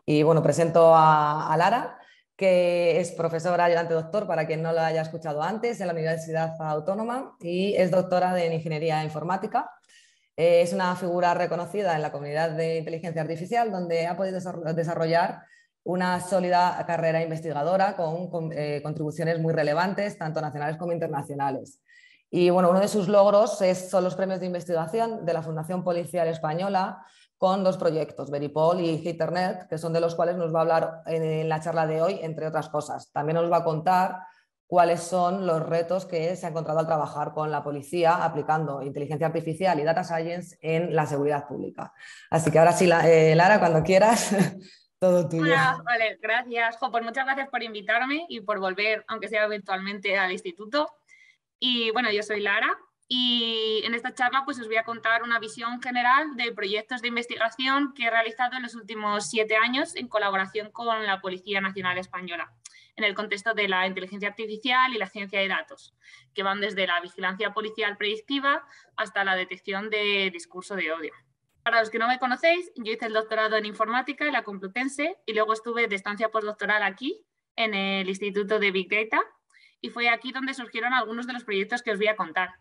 Y bueno, presento a Lara, que es profesora ayudante doctor, para quien no lo haya escuchado antes, en la Universidad Autónoma y es doctora en Ingeniería Informática. Es una figura reconocida en la comunidad de inteligencia artificial, donde ha podido desarrollar una sólida carrera investigadora con contribuciones muy relevantes, tanto nacionales como internacionales. Y bueno, uno de sus logros son los premios de investigación de la Fundación Policial Española, con dos proyectos, Veripol y Hitternet, que son de los cuales nos va a hablar en la charla de hoy, entre otras cosas. También nos va a contar cuáles son los retos que se ha encontrado al trabajar con la policía aplicando inteligencia artificial y data science en la seguridad pública. Así que ahora sí, Lara, cuando quieras, todo tuyo. Hola, vale, gracias. Jo, pues muchas gracias por invitarme y por volver, aunque sea virtualmente, al instituto. Y bueno, yo soy Lara y en esta charla pues os voy a contar una visión general de proyectos de investigación que he realizado en los últimos 7 años en colaboración con la Policía Nacional Española, en el contexto de la inteligencia artificial y la ciencia de datos, que van desde la vigilancia policial predictiva hasta la detección de discurso de odio. Para los que no me conocéis, yo hice el doctorado en informática en la Complutense y luego estuve de estancia postdoctoral aquí, en el Instituto de Big Data, y fue aquí donde surgieron algunos de los proyectos que os voy a contar.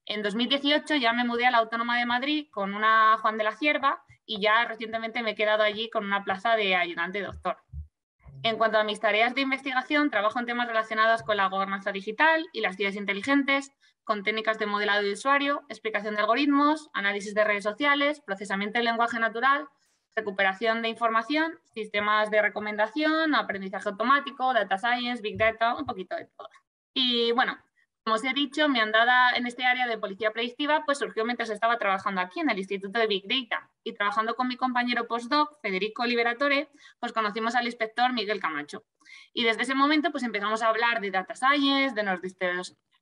En 2018 ya me mudé a la Autónoma de Madrid con una Juan de la Cierva y ya recientemente me he quedado allí con una plaza de ayudante doctor. En cuanto a mis tareas de investigación, trabajo en temas relacionados con la gobernanza digital y las ciudades inteligentes, con técnicas de modelado de usuario, explicación de algoritmos, análisis de redes sociales, procesamiento del lenguaje natural, recuperación de información, sistemas de recomendación, aprendizaje automático, data science, big data, un poquito de todo. Y bueno, como os he dicho, mi andada en este área de policía predictiva pues surgió mientras estaba trabajando aquí en el Instituto de Big Data y trabajando con mi compañero postdoc, Federico Liberatore, pues conocimos al inspector Miguel Camacho. Y desde ese momento pues empezamos a hablar de data science, de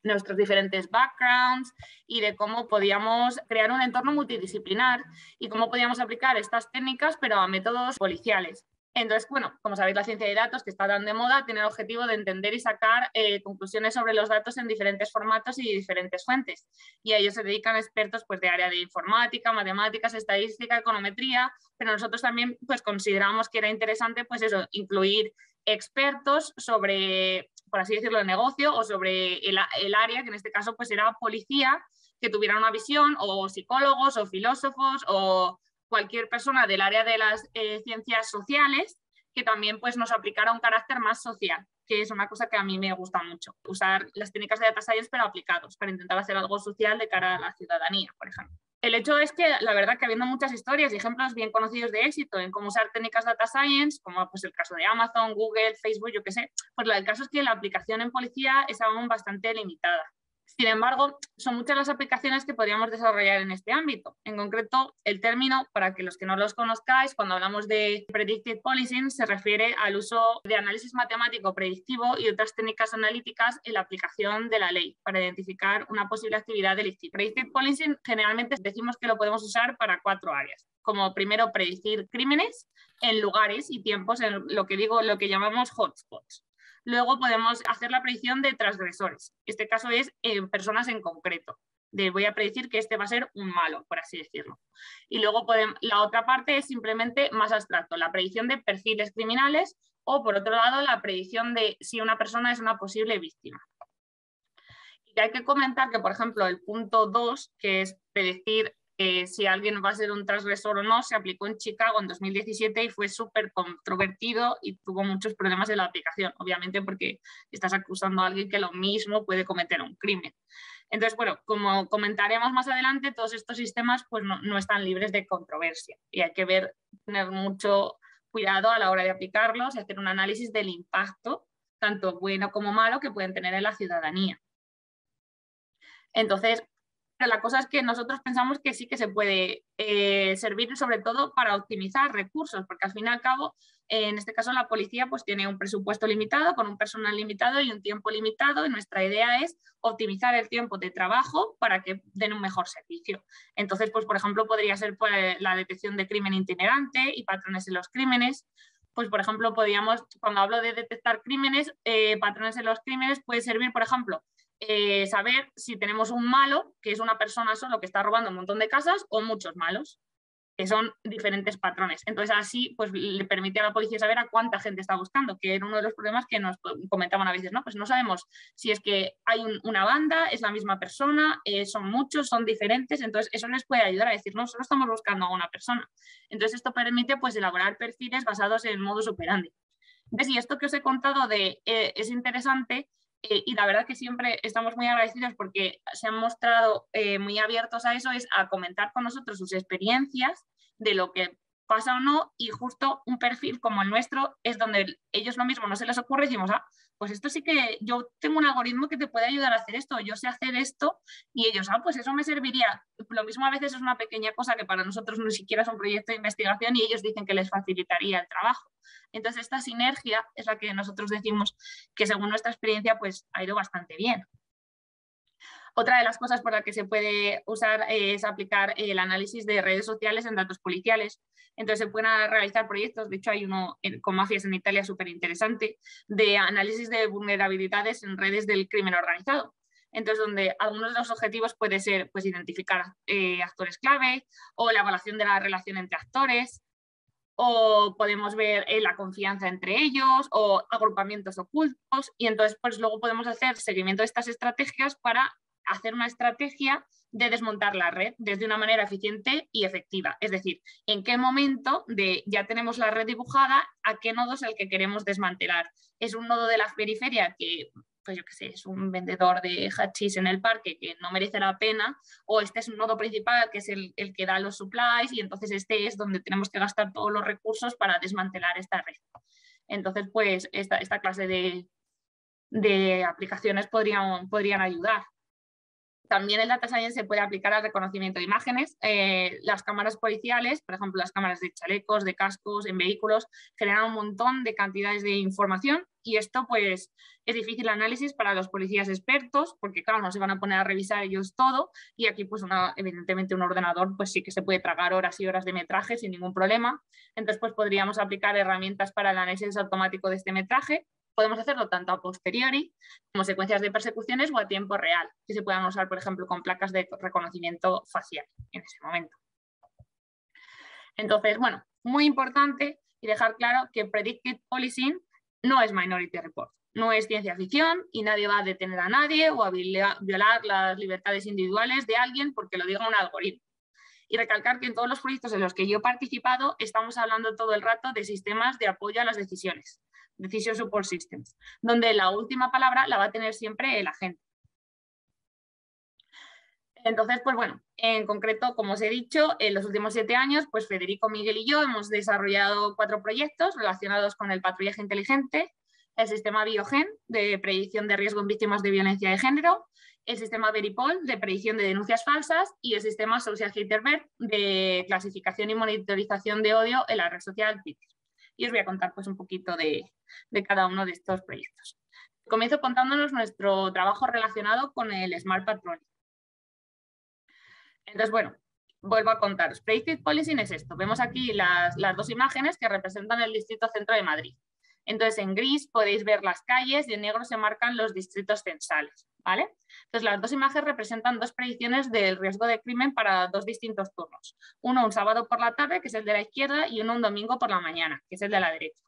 nuestros diferentes backgrounds y de cómo podíamos crear un entorno multidisciplinar y cómo podíamos aplicar estas técnicas pero a métodos policiales. Entonces, bueno, como sabéis, la ciencia de datos, que está tan de moda, tiene el objetivo de entender y sacar conclusiones sobre los datos en diferentes formatos y diferentes fuentes. Y a ello se dedican expertos pues, de área de informática, matemáticas, estadística, econometría, pero nosotros también pues, consideramos que era interesante pues, eso, incluir expertos sobre, por así decirlo, el negocio o sobre el área, que en este caso pues, era policía, que tuvieran una visión, o psicólogos, o filósofos, o cualquier persona del área de las ciencias sociales que también pues, nos aplicara un carácter más social, que es una cosa que a mí me gusta mucho, usar las técnicas de data science pero aplicados, para intentar hacer algo social de cara a la ciudadanía, por ejemplo. El hecho es que la verdad que habiendo muchas historias y ejemplos bien conocidos de éxito en cómo usar técnicas data science, como pues el caso de Amazon, Google, Facebook, yo qué sé, pues el caso es que la aplicación en policía es aún bastante limitada. Sin embargo, son muchas las aplicaciones que podríamos desarrollar en este ámbito. En concreto, el término, para que los que no los conozcáis, cuando hablamos de predictive policing, se refiere al uso de análisis matemático predictivo y otras técnicas analíticas en la aplicación de la ley para identificar una posible actividad delictiva. Predictive policing generalmente decimos que lo podemos usar para 4 áreas. Como primero, predecir crímenes en lugares y tiempos en lo que llamamos hotspots. Luego podemos hacer la predicción de transgresores. Este caso es personas en concreto. Voy a predecir que este va a ser un malo, por así decirlo. Y luego la otra parte es simplemente más abstracto, la predicción de perfiles criminales o, por otro lado, la predicción de si una persona es una posible víctima. Y hay que comentar que, por ejemplo, el punto 2, que es predecir si alguien va a ser un transgresor o no, se aplicó en Chicago en 2017 y fue súper controvertido y tuvo muchos problemas en la aplicación, obviamente porque estás acusando a alguien que lo mismo puede cometer un crimen. Entonces, bueno, como comentaremos más adelante, todos estos sistemas pues no están libres de controversia y hay que tener mucho cuidado a la hora de aplicarlos y hacer un análisis del impacto, tanto bueno como malo, que pueden tener en la ciudadanía. Entonces, la cosa es que nosotros pensamos que sí que se puede servir sobre todo para optimizar recursos, porque al fin y al cabo, en este caso la policía pues tiene un presupuesto limitado, con un personal limitado y un tiempo limitado, y nuestra idea es optimizar el tiempo de trabajo para que den un mejor servicio. Entonces, pues por ejemplo, podría ser pues, la detección de crimen itinerante y patrones en los crímenes. Pues, por ejemplo, cuando hablo de detectar crímenes, patrones en los crímenes, puede servir, por ejemplo, saber si tenemos un malo, que es una persona solo que está robando un montón de casas, o muchos malos. que son diferentes patrones. Entonces así pues le permite a la policía saber a cuánta gente está buscando, que era uno de los problemas que nos comentaban a veces, ¿no? Pues no sabemos si es que hay una banda, es la misma persona, son muchos, son diferentes, entonces eso les puede ayudar a decir, no, solo estamos buscando a una persona. Entonces esto permite pues elaborar perfiles basados en modus operandi. Entonces, y esto que os he contado es interesante, y la verdad que siempre estamos muy agradecidos porque se han mostrado muy abiertos a eso, es a comentar con nosotros sus experiencias de lo que pasa o no, y justo un perfil como el nuestro es donde ellos lo mismo no se les ocurre y decimos, pues esto sí que yo tengo un algoritmo que te puede ayudar a hacer esto, yo sé hacer esto, y ellos, pues eso me serviría. Lo mismo a veces es una pequeña cosa que para nosotros ni siquiera es un proyecto de investigación y ellos dicen que les facilitaría el trabajo. Entonces esta sinergia es la que nosotros decimos que según nuestra experiencia pues ha ido bastante bien. Otra de las cosas por las que se puede usar es aplicar el análisis de redes sociales en datos policiales. Entonces se pueden realizar proyectos, de hecho hay uno con mafias en Italia súper interesante, de análisis de vulnerabilidades en redes del crimen organizado. Entonces, donde algunos de los objetivos puede ser pues, identificar actores clave o la evaluación de la relación entre actores, o podemos ver la confianza entre ellos o agrupamientos ocultos, y entonces pues luego podemos hacer seguimiento de estas estrategias para hacer una estrategia de desmontar la red desde una manera eficiente y efectiva. Es decir, en qué momento de ya tenemos la red dibujada, a qué nodo es el que queremos desmantelar. Es un nodo de la periferia que, pues yo qué sé, es un vendedor de hachís en el parque que no merece la pena, o este es un nodo principal que es el que da los supplies, y entonces este es donde tenemos que gastar todos los recursos para desmantelar esta red. Entonces, pues esta clase de aplicaciones podrían ayudar. También el data science se puede aplicar al reconocimiento de imágenes. Las cámaras policiales, por ejemplo, las cámaras de chalecos, de cascos, en vehículos, generan un montón de cantidades de información, y esto pues es difícil análisis para los policías expertos porque claro, no se van a poner a revisar ellos todo, y aquí pues evidentemente un ordenador pues sí que se puede tragar horas y horas de metraje sin ningún problema. Entonces pues podríamos aplicar herramientas para el análisis automático de este metraje. Podemos hacerlo tanto a posteriori como secuencias de persecuciones o a tiempo real, que se puedan usar, por ejemplo, con placas de reconocimiento facial en ese momento. Entonces, bueno, muy importante y dejar claro que Predictive Policing no es Minority Report, no es ciencia ficción y nadie va a detener a nadie o a violar las libertades individuales de alguien porque lo diga un algoritmo. Y recalcar que en todos los proyectos en los que yo he participado estamos hablando todo el rato de sistemas de apoyo a las decisiones, Decision Support Systems, donde la última palabra la va a tener siempre el agente. Entonces, pues bueno, en concreto, como os he dicho, en los últimos 7 años, pues Federico, Miguel y yo hemos desarrollado 4 proyectos relacionados con el patrullaje inteligente, el sistema Biogen de predicción de riesgo en víctimas de violencia de género, el sistema Veripol de predicción de denuncias falsas y el sistema Social Hitterbird de clasificación y monitorización de odio en la red social Twitter. Y os voy a contar pues un poquito de cada uno de estos proyectos. Comienzo contándonos nuestro trabajo relacionado con el Smart Patrolling. Entonces, bueno, vuelvo a contaros. Predictive Policing es esto. Vemos aquí las 2 imágenes que representan el distrito centro de Madrid. Entonces, en gris podéis ver las calles y en negro se marcan los distritos censales, ¿vale? Entonces, las 2 imágenes representan 2 predicciones del riesgo de crimen para 2 distintos turnos. Uno un sábado por la tarde, que es el de la izquierda, y uno un domingo por la mañana, que es el de la derecha.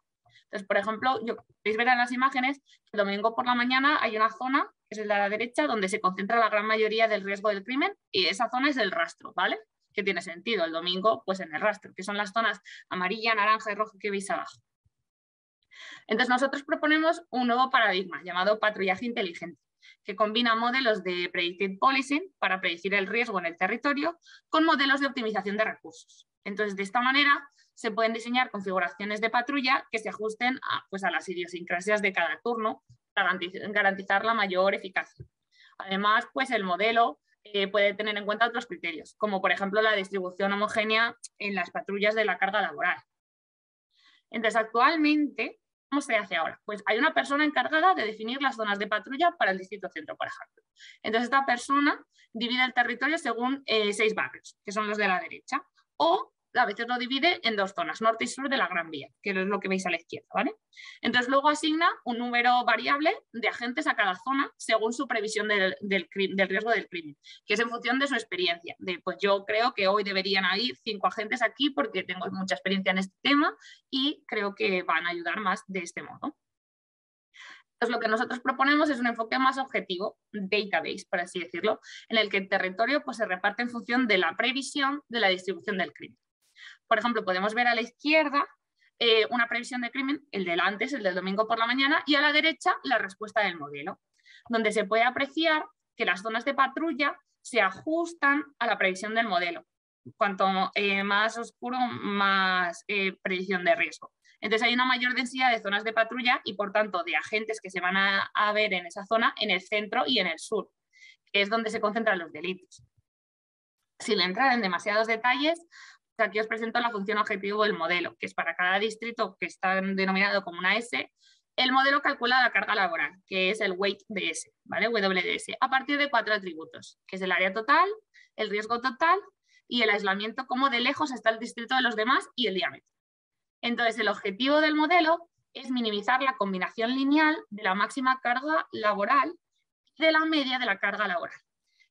Entonces, por ejemplo, podéis ver en las imágenes que el domingo por la mañana hay una zona, que es el de la derecha, donde se concentra la gran mayoría del riesgo del crimen, y esa zona es el rastro, ¿vale? Que tiene sentido, el domingo, pues en el rastro, que son las zonas amarilla, naranja y rojo que veis abajo. Entonces, nosotros proponemos un nuevo paradigma llamado patrullaje inteligente, que combina modelos de Predictive Policing para predecir el riesgo en el territorio con modelos de optimización de recursos. Entonces, de esta manera se pueden diseñar configuraciones de patrulla que se ajusten a las idiosincrasias de cada turno para garantizar la mayor eficacia. Además, pues el modelo puede tener en cuenta otros criterios, como por ejemplo la distribución homogénea en las patrullas de la carga laboral. Entonces, actualmente, ¿cómo se hace ahora? Pues hay una persona encargada de definir las zonas de patrulla para el distrito centro, por ejemplo. Entonces, esta persona divide el territorio según 6 barrios, que son los de la derecha, o a veces lo divide en 2 zonas, norte y sur de la Gran Vía, que es lo que veis a la izquierda, ¿vale? Entonces luego asigna un número variable de agentes a cada zona según su previsión del riesgo del crimen, que es en función de su experiencia. Pues yo creo que hoy deberían ir 5 agentes aquí porque tengo mucha experiencia en este tema y creo que van a ayudar más de este modo. Entonces, lo que nosotros proponemos es un enfoque más objetivo, database, por así decirlo, en el que el territorio pues, se reparte en función de la previsión de la distribución del crimen. Por ejemplo, podemos ver a la izquierda una previsión de crimen, el del antes, el del domingo por la mañana, y a la derecha la respuesta del modelo, donde se puede apreciar que las zonas de patrulla se ajustan a la previsión del modelo. Cuanto más oscuro, más predicción de riesgo. Entonces hay una mayor densidad de zonas de patrulla y por tanto de agentes que se van a ver en esa zona en el centro y en el sur, que es donde se concentran los delitos. Sin entrar en demasiados detalles, aquí os presento la función objetivo del modelo, que es para cada distrito que está denominado como una S, el modelo calcula la carga laboral, que es el weight DS, ¿vale? WDS, a partir de 4 atributos, que es el área total, el riesgo total y el aislamiento, como de lejos está el distrito de los demás y el diámetro. Entonces, el objetivo del modelo es minimizar la combinación lineal de la máxima carga laboral y de la media de la carga laboral.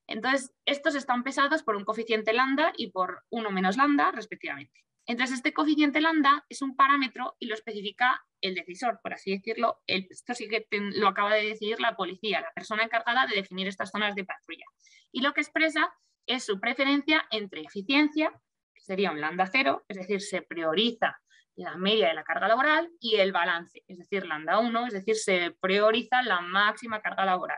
Entonces, estos están pesados por un coeficiente lambda y por 1 menos lambda, respectivamente. Entonces, este coeficiente lambda es un parámetro y lo especifica el decisor, por así decirlo. Esto sí que lo acaba de decidir la policía, la persona encargada de definir estas zonas de patrulla. Y lo que expresa es su preferencia entre eficiencia, que sería un lambda 0, es decir, se prioriza la media de la carga laboral, y el balance, es decir, lambda 1, es decir, se prioriza la máxima carga laboral.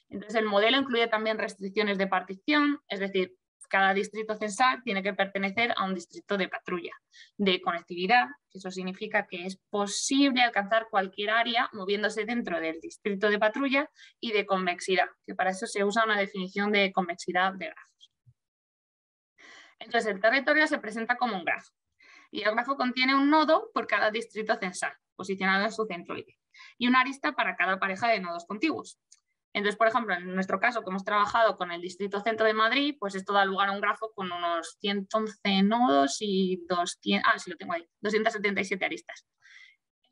Entonces, el modelo incluye también restricciones de partición, es decir, cada distrito censal tiene que pertenecer a un distrito de patrulla, de conectividad, que eso significa que es posible alcanzar cualquier área moviéndose dentro del distrito de patrulla, y de convexidad, que para eso se usa una definición de convexidad de grafos. Entonces, el territorio se presenta como un grafo. Y el grafo contiene un nodo por cada distrito censal, posicionado en su centroide, y una arista para cada pareja de nodos contiguos. Entonces, por ejemplo, en nuestro caso, que hemos trabajado con el distrito centro de Madrid, pues esto da lugar a un grafo con unos 111 nodos y 277 aristas.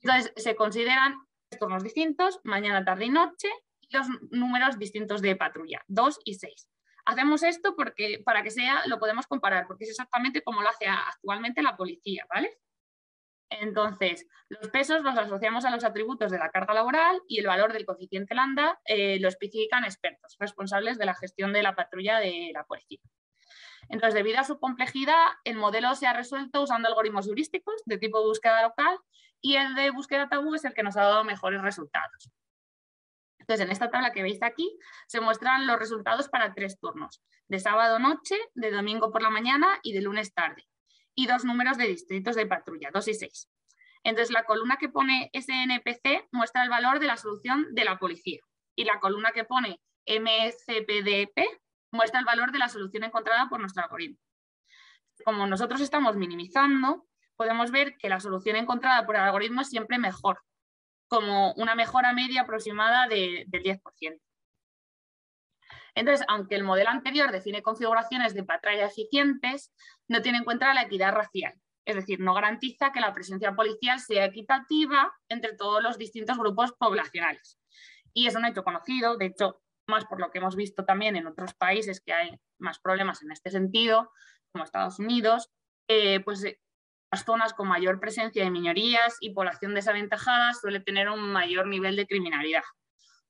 Entonces, se consideran turnos distintos, mañana, tarde y noche, y los números distintos de patrulla, 2 y 6. Hacemos esto porque, para que lo podemos comparar, porque es exactamente como lo hace actualmente la policía, ¿vale? Entonces, los pesos los asociamos a los atributos de la carga laboral y el valor del coeficiente lambda lo especifican expertos responsables de la gestión de la patrulla de la policía. Entonces, debido a su complejidad, el modelo se ha resuelto usando algoritmos heurísticos de tipo búsqueda local, y el de búsqueda tabú es el que nos ha dado mejores resultados. Entonces, en esta tabla que veis aquí se muestran los resultados para 3 turnos, de sábado noche, de domingo por la mañana y de lunes tarde, y 2 números de distritos de patrulla, 2 y 6. Entonces, la columna que pone SNPC muestra el valor de la solución de la policía, y la columna que pone MCPDP muestra el valor de la solución encontrada por nuestro algoritmo. Como nosotros estamos minimizando, podemos ver que la solución encontrada por el algoritmo es siempre mejor, como una mejora media aproximada del 10%. Entonces, aunque el modelo anterior define configuraciones de patrulla eficientes, no tiene en cuenta la equidad racial, es decir, no garantiza que la presencia policial sea equitativa entre todos los distintos grupos poblacionales. Y es un hecho conocido, de hecho, más por lo que hemos visto también en otros países que hay más problemas en este sentido, como Estados Unidos, pues las zonas con mayor presencia de minorías y población desaventajada suele tener un mayor nivel de criminalidad.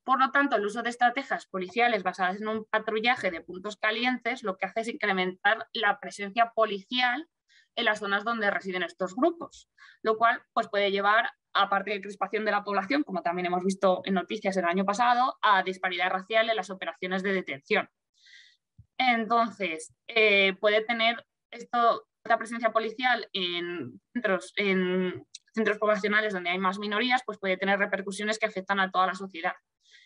Por lo tanto, el uso de estrategias policiales basadas en un patrullaje de puntos calientes lo que hace es incrementar la presencia policial en las zonas donde residen estos grupos, lo cual pues, puede llevar, aparte de crispación de la población, como también hemos visto en noticias el año pasado, a disparidad racial en las operaciones de detención. Entonces, puede tener esta presencia policial en centros poblacionales donde hay más minorías, pues puede tener repercusiones que afectan a toda la sociedad.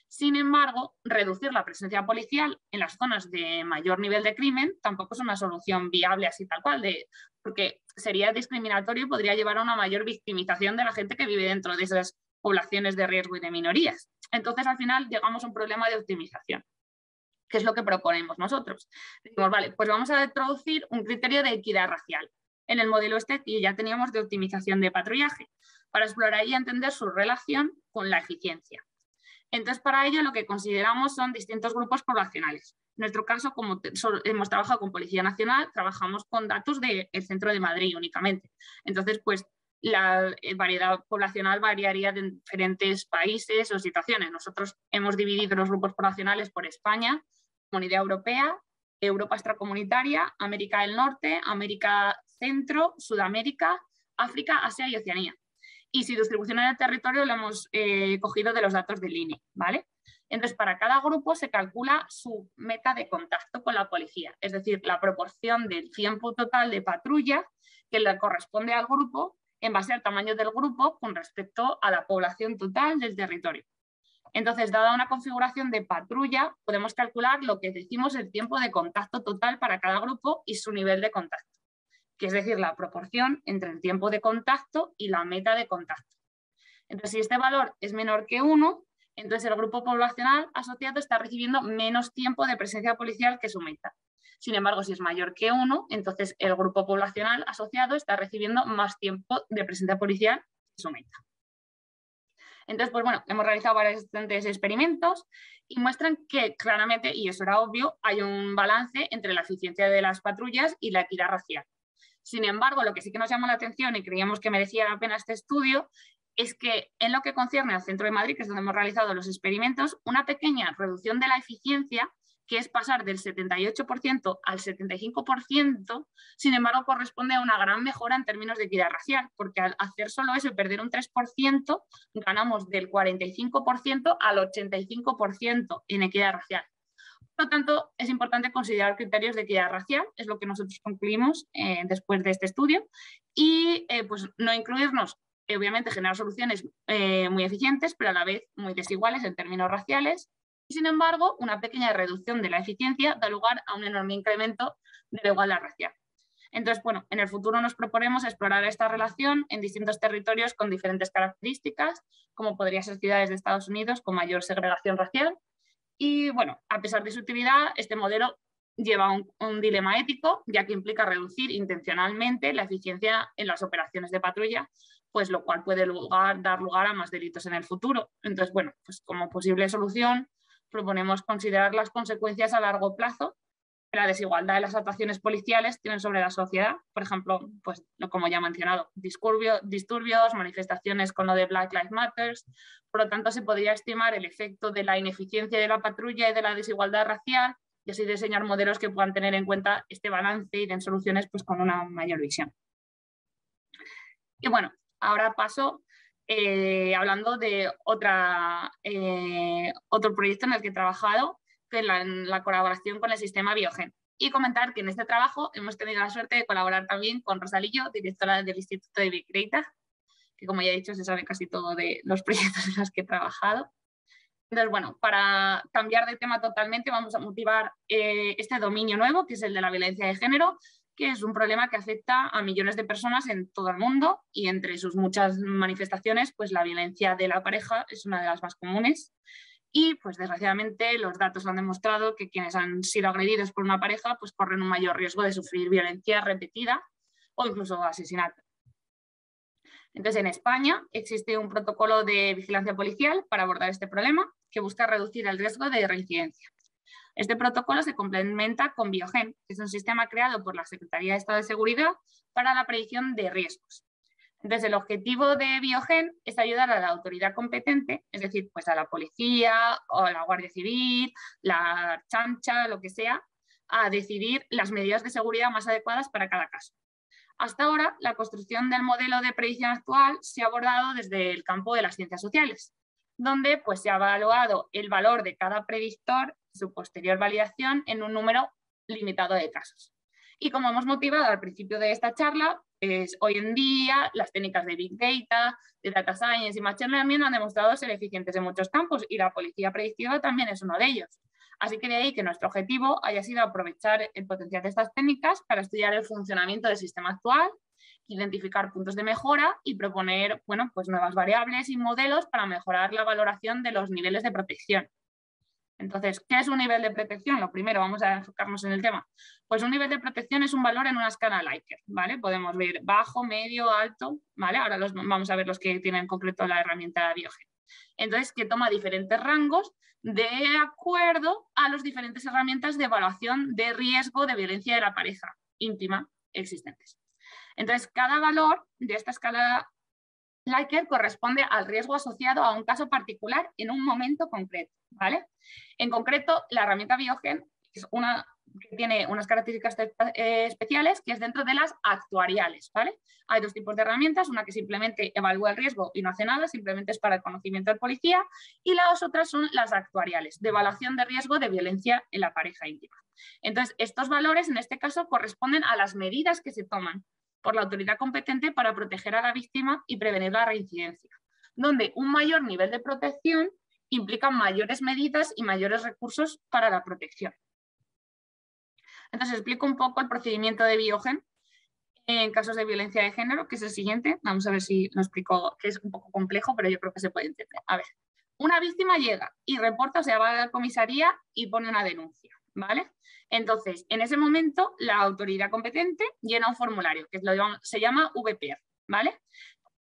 Sin embargo, reducir la presencia policial en las zonas de mayor nivel de crimen tampoco es una solución viable así tal cual, porque sería discriminatorio y podría llevar a una mayor victimización de la gente que vive dentro de esas poblaciones de riesgo y de minorías. Entonces, al final, llegamos a un problema de optimización, que es lo que proponemos nosotros. Decimos, vale, pues vamos a introducir un criterio de equidad racial. en el modelo este que ya teníamos de optimización de patrullaje, para explorar y entender su relación con la eficiencia. Entonces, para ello lo que consideramos son distintos grupos poblacionales. En nuestro caso, como hemos trabajado con Policía Nacional, trabajamos con datos del Centro de Madrid únicamente. Entonces, pues la variedad poblacional variaría de diferentes países o situaciones. Nosotros hemos dividido los grupos poblacionales por España, Comunidad Europea, Europa extracomunitaria, América del Norte, América Centro, Sudamérica, África, Asia y Oceanía. Y su distribución en el territorio lo hemos cogido de los datos del INE, ¿vale? Entonces, para cada grupo se calcula su meta de contacto con la policía, es decir, la proporción del tiempo total de patrulla que le corresponde al grupo en base al tamaño del grupo con respecto a la población total del territorio. Entonces, dada una configuración de patrulla, podemos calcular lo que decimos el tiempo de contacto total para cada grupo y su nivel de contacto, que es decir, la proporción entre el tiempo de contacto y la meta de contacto. Entonces, si este valor es menor que 1, entonces el grupo poblacional asociado está recibiendo menos tiempo de presencia policial que su meta. Sin embargo, si es mayor que 1, entonces el grupo poblacional asociado está recibiendo más tiempo de presencia policial que su meta. Entonces, pues bueno, hemos realizado varios experimentos y muestran que claramente, y eso era obvio, hay un balance entre la eficiencia de las patrullas y la equidad racial. Sin embargo, lo que sí que nos llamó la atención y creíamos que merecía la pena este estudio es que en lo que concierne al Centro de Madrid, que es donde hemos realizado los experimentos, una pequeña reducción de la eficiencia, que es pasar del 78% al 75%, sin embargo, corresponde a una gran mejora en términos de equidad racial, porque al hacer solo eso y perder un 3%, ganamos del 45% al 85% en equidad racial. Por lo tanto, es importante considerar criterios de equidad racial, es lo que nosotros concluimos después de este estudio, y pues no incluirnos, obviamente, generar soluciones muy eficientes, pero a la vez muy desiguales en términos raciales. Y, sin embargo, una pequeña reducción de la eficiencia da lugar a un enorme incremento de la igualdad racial. Entonces, bueno, en el futuro nos proponemos explorar esta relación en distintos territorios con diferentes características, como podría ser ciudades de Estados Unidos con mayor segregación racial. Y bueno, a pesar de su utilidad, este modelo lleva un dilema ético, ya que implica reducir intencionalmente la eficiencia en las operaciones de patrulla, pues lo cual puede dar lugar a más delitos en el futuro. Entonces, bueno, pues como posible solución, proponemos considerar las consecuencias a largo plazo que la desigualdad de las actuaciones policiales tienen sobre la sociedad. Por ejemplo, pues como ya he mencionado, disturbios, manifestaciones con lo de Black Lives Matter. Por lo tanto, se podría estimar el efecto de la ineficiencia de la patrulla y de la desigualdad racial y así diseñar modelos que puedan tener en cuenta este balance y den soluciones pues, con una mayor visión. Y bueno, ahora paso hablando de otro proyecto en el que he trabajado, que es la colaboración con el sistema Biogen. Y comentar que en este trabajo hemos tenido la suerte de colaborar también con Rosalillo, directora del Instituto de Big Data, que como ya he dicho se sabe casi todo de los proyectos en los que he trabajado. Entonces, bueno, para cambiar de tema totalmente vamos a motivar este dominio nuevo, que es el de la violencia de género, que es un problema que afecta a millones de personas en todo el mundo y entre sus muchas manifestaciones, pues la violencia de la pareja es una de las más comunes. Y, pues desgraciadamente, los datos han demostrado que quienes han sido agredidos por una pareja pues corren un mayor riesgo de sufrir violencia repetida o incluso asesinato. Entonces, en España existe un protocolo de vigilancia policial para abordar este problema que busca reducir el riesgo de reincidencia. Este protocolo se complementa con Biogen, que es un sistema creado por la Secretaría de Estado de Seguridad para la predicción de riesgos. Entonces, el objetivo de Biogen es ayudar a la autoridad competente, es decir, pues a la policía o a la Guardia Civil, la chancha, lo que sea, a decidir las medidas de seguridad más adecuadas para cada caso. Hasta ahora, la construcción del modelo de predicción actual se ha abordado desde el campo de las ciencias sociales, donde pues, se ha evaluado el valor de cada predictor y su posterior validación en un número limitado de casos. Y como hemos motivado al principio de esta charla, pues, hoy en día las técnicas de Big Data, de Data Science y Machine Learning han demostrado ser eficientes en muchos campos y la policía predictiva también es uno de ellos. Así que de ahí que nuestro objetivo haya sido aprovechar el potencial de estas técnicas para estudiar el funcionamiento del sistema actual, identificar puntos de mejora y proponer pues nuevas variables y modelos para mejorar la valoración de los niveles de protección. Entonces, ¿qué es un nivel de protección? Lo primero, vamos a enfocarnos en el tema. Pues un nivel de protección es un valor en una escala Likert, ¿vale? Podemos ver bajo, medio, alto, ¿vale? Ahora vamos a ver los que tienen en concreto la herramienta Biogen. Entonces, que toma diferentes rangos de acuerdo a las diferentes herramientas de evaluación de riesgo de violencia de la pareja íntima existentes. Entonces, cada valor de esta escala Likert corresponde al riesgo asociado a un caso particular en un momento concreto, ¿vale? En concreto, la herramienta Biogen es una que tiene unas características especiales, que es dentro de las actuariales, ¿vale? Hay dos tipos de herramientas, una que simplemente evalúa el riesgo y no hace nada, simplemente es para el conocimiento del policía, y las otras son las actuariales, de evaluación de riesgo de violencia en la pareja íntima. Entonces, estos valores, en este caso, corresponden a las medidas que se toman por la autoridad competente para proteger a la víctima y prevenir la reincidencia, donde un mayor nivel de protección implica mayores medidas y mayores recursos para la protección. Entonces, explico un poco el procedimiento de Biogen en casos de violencia de género, que es el siguiente. Vamos a ver si lo explico, que es un poco complejo, pero yo creo que se puede entender. A ver, una víctima llega y reporta, o sea, va a la comisaría y pone una denuncia, ¿vale? Entonces, en ese momento, la autoridad competente llena un formulario, que se llama VPR, ¿vale?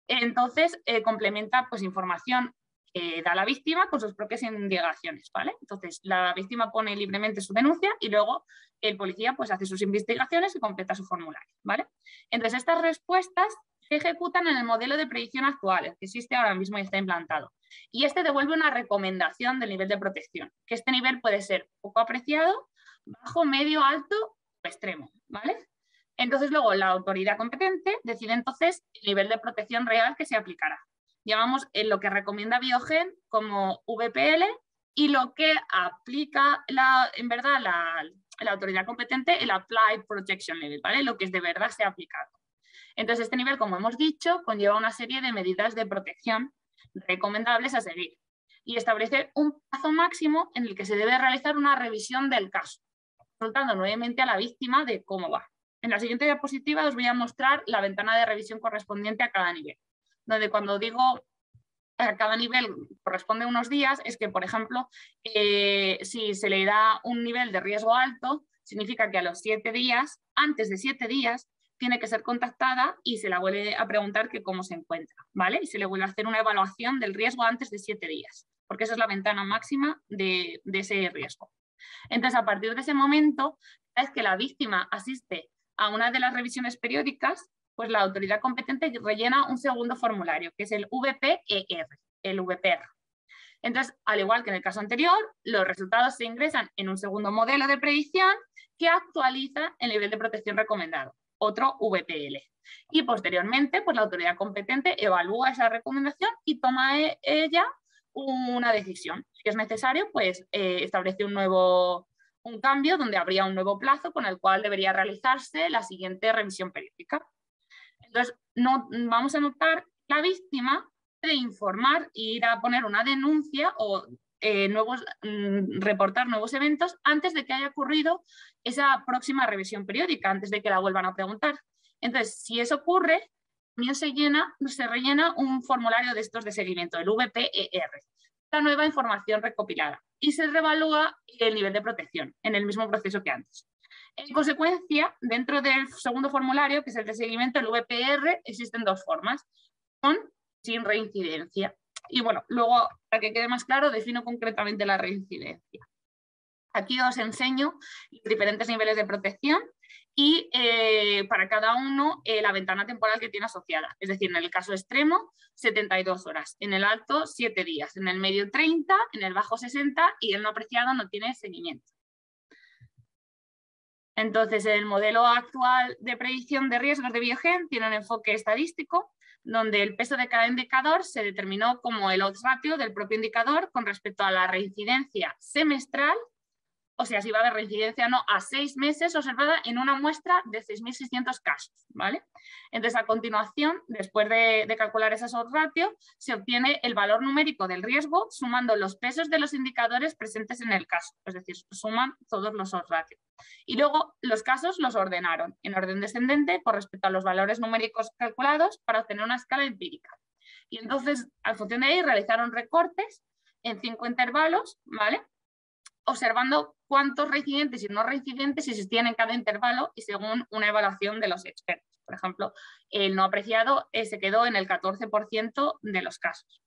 Entonces, complementa pues, información que da la víctima con sus propias indagaciones, ¿vale? Entonces, la víctima pone libremente su denuncia y luego el policía pues, hace sus investigaciones y completa su formulario, ¿vale? Entonces, estas respuestas se ejecutan en el modelo de predicción actual, que existe ahora mismo y está implantado. Y este devuelve una recomendación del nivel de protección, que este nivel puede ser poco apreciado, bajo, medio, alto o extremo, ¿vale? Entonces, luego la autoridad competente decide entonces el nivel de protección real que se aplicará. Llamamos en lo que recomienda Biogen como VPL y lo que aplica en verdad la autoridad competente, el Applied Protection Level, ¿vale? Lo que es de verdad se ha aplicado. Entonces, este nivel, como hemos dicho, conlleva una serie de medidas de protección recomendables a seguir y establece un plazo máximo en el que se debe realizar una revisión del caso, consultando nuevamente a la víctima de cómo va. En la siguiente diapositiva os voy a mostrar la ventana de revisión correspondiente a cada nivel, donde cuando digo a cada nivel corresponde unos días, es que, por ejemplo, si se le da un nivel de riesgo alto, significa que a los 7 días, antes de 7 días, tiene que ser contactada y se la vuelve a preguntar que cómo se encuentra, ¿vale? Y se le vuelve a hacer una evaluación del riesgo antes de 7 días, porque esa es la ventana máxima de ese riesgo. Entonces, a partir de ese momento, es que la víctima asiste a una de las revisiones periódicas, pues la autoridad competente rellena un segundo formulario, que es el VPER, el VPR. Entonces, al igual que en el caso anterior, los resultados se ingresan en un segundo modelo de predicción que actualiza el nivel de protección recomendado, otro VPL. Y posteriormente, pues la autoridad competente evalúa esa recomendación y toma ella una decisión. Si es necesario, pues establece un cambio donde habría un nuevo plazo con el cual debería realizarse la siguiente revisión periódica. Entonces, vamos a notar que la víctima puede informar e ir a poner una denuncia o reportar nuevos eventos antes de que haya ocurrido esa próxima revisión periódica, antes de que la vuelvan a preguntar. Entonces, si eso ocurre, también se rellena un formulario de estos de seguimiento, el VPER, la nueva información recopilada, y se reevalúa el nivel de protección en el mismo proceso que antes. En consecuencia, dentro del segundo formulario, que es el de seguimiento, el VPR, existen dos formas, con sin reincidencia. Y bueno, luego, para que quede más claro, defino concretamente la reincidencia. Aquí os enseño los diferentes niveles de protección y para cada uno la ventana temporal que tiene asociada. Es decir, en el caso extremo, 72 horas, en el alto, 7 días, en el medio, 30, en el bajo, 60 y el no apreciado no tiene seguimiento. Entonces, el modelo actual de predicción de riesgos de Biogen tiene un enfoque estadístico, donde el peso de cada indicador se determinó como el odds ratio del propio indicador con respecto a la reincidencia semestral, o sea, si va a haber reincidencia o no, a 6 meses observada en una muestra de 6.600 casos, ¿vale? Entonces, a continuación, después de calcular esos odds ratio, se obtiene el valor numérico del riesgo sumando los pesos de los indicadores presentes en el caso, es decir, suman todos los odds ratio. Y luego los casos los ordenaron en orden descendente con respecto a los valores numéricos calculados para obtener una escala empírica. Y entonces, en función de ahí, realizaron recortes en 5 intervalos, ¿vale? observando cuántos reincidentes y no reincidentes existían en cada intervalo y según una evaluación de los expertos. Por ejemplo, el no apreciado se quedó en el 14% de los casos.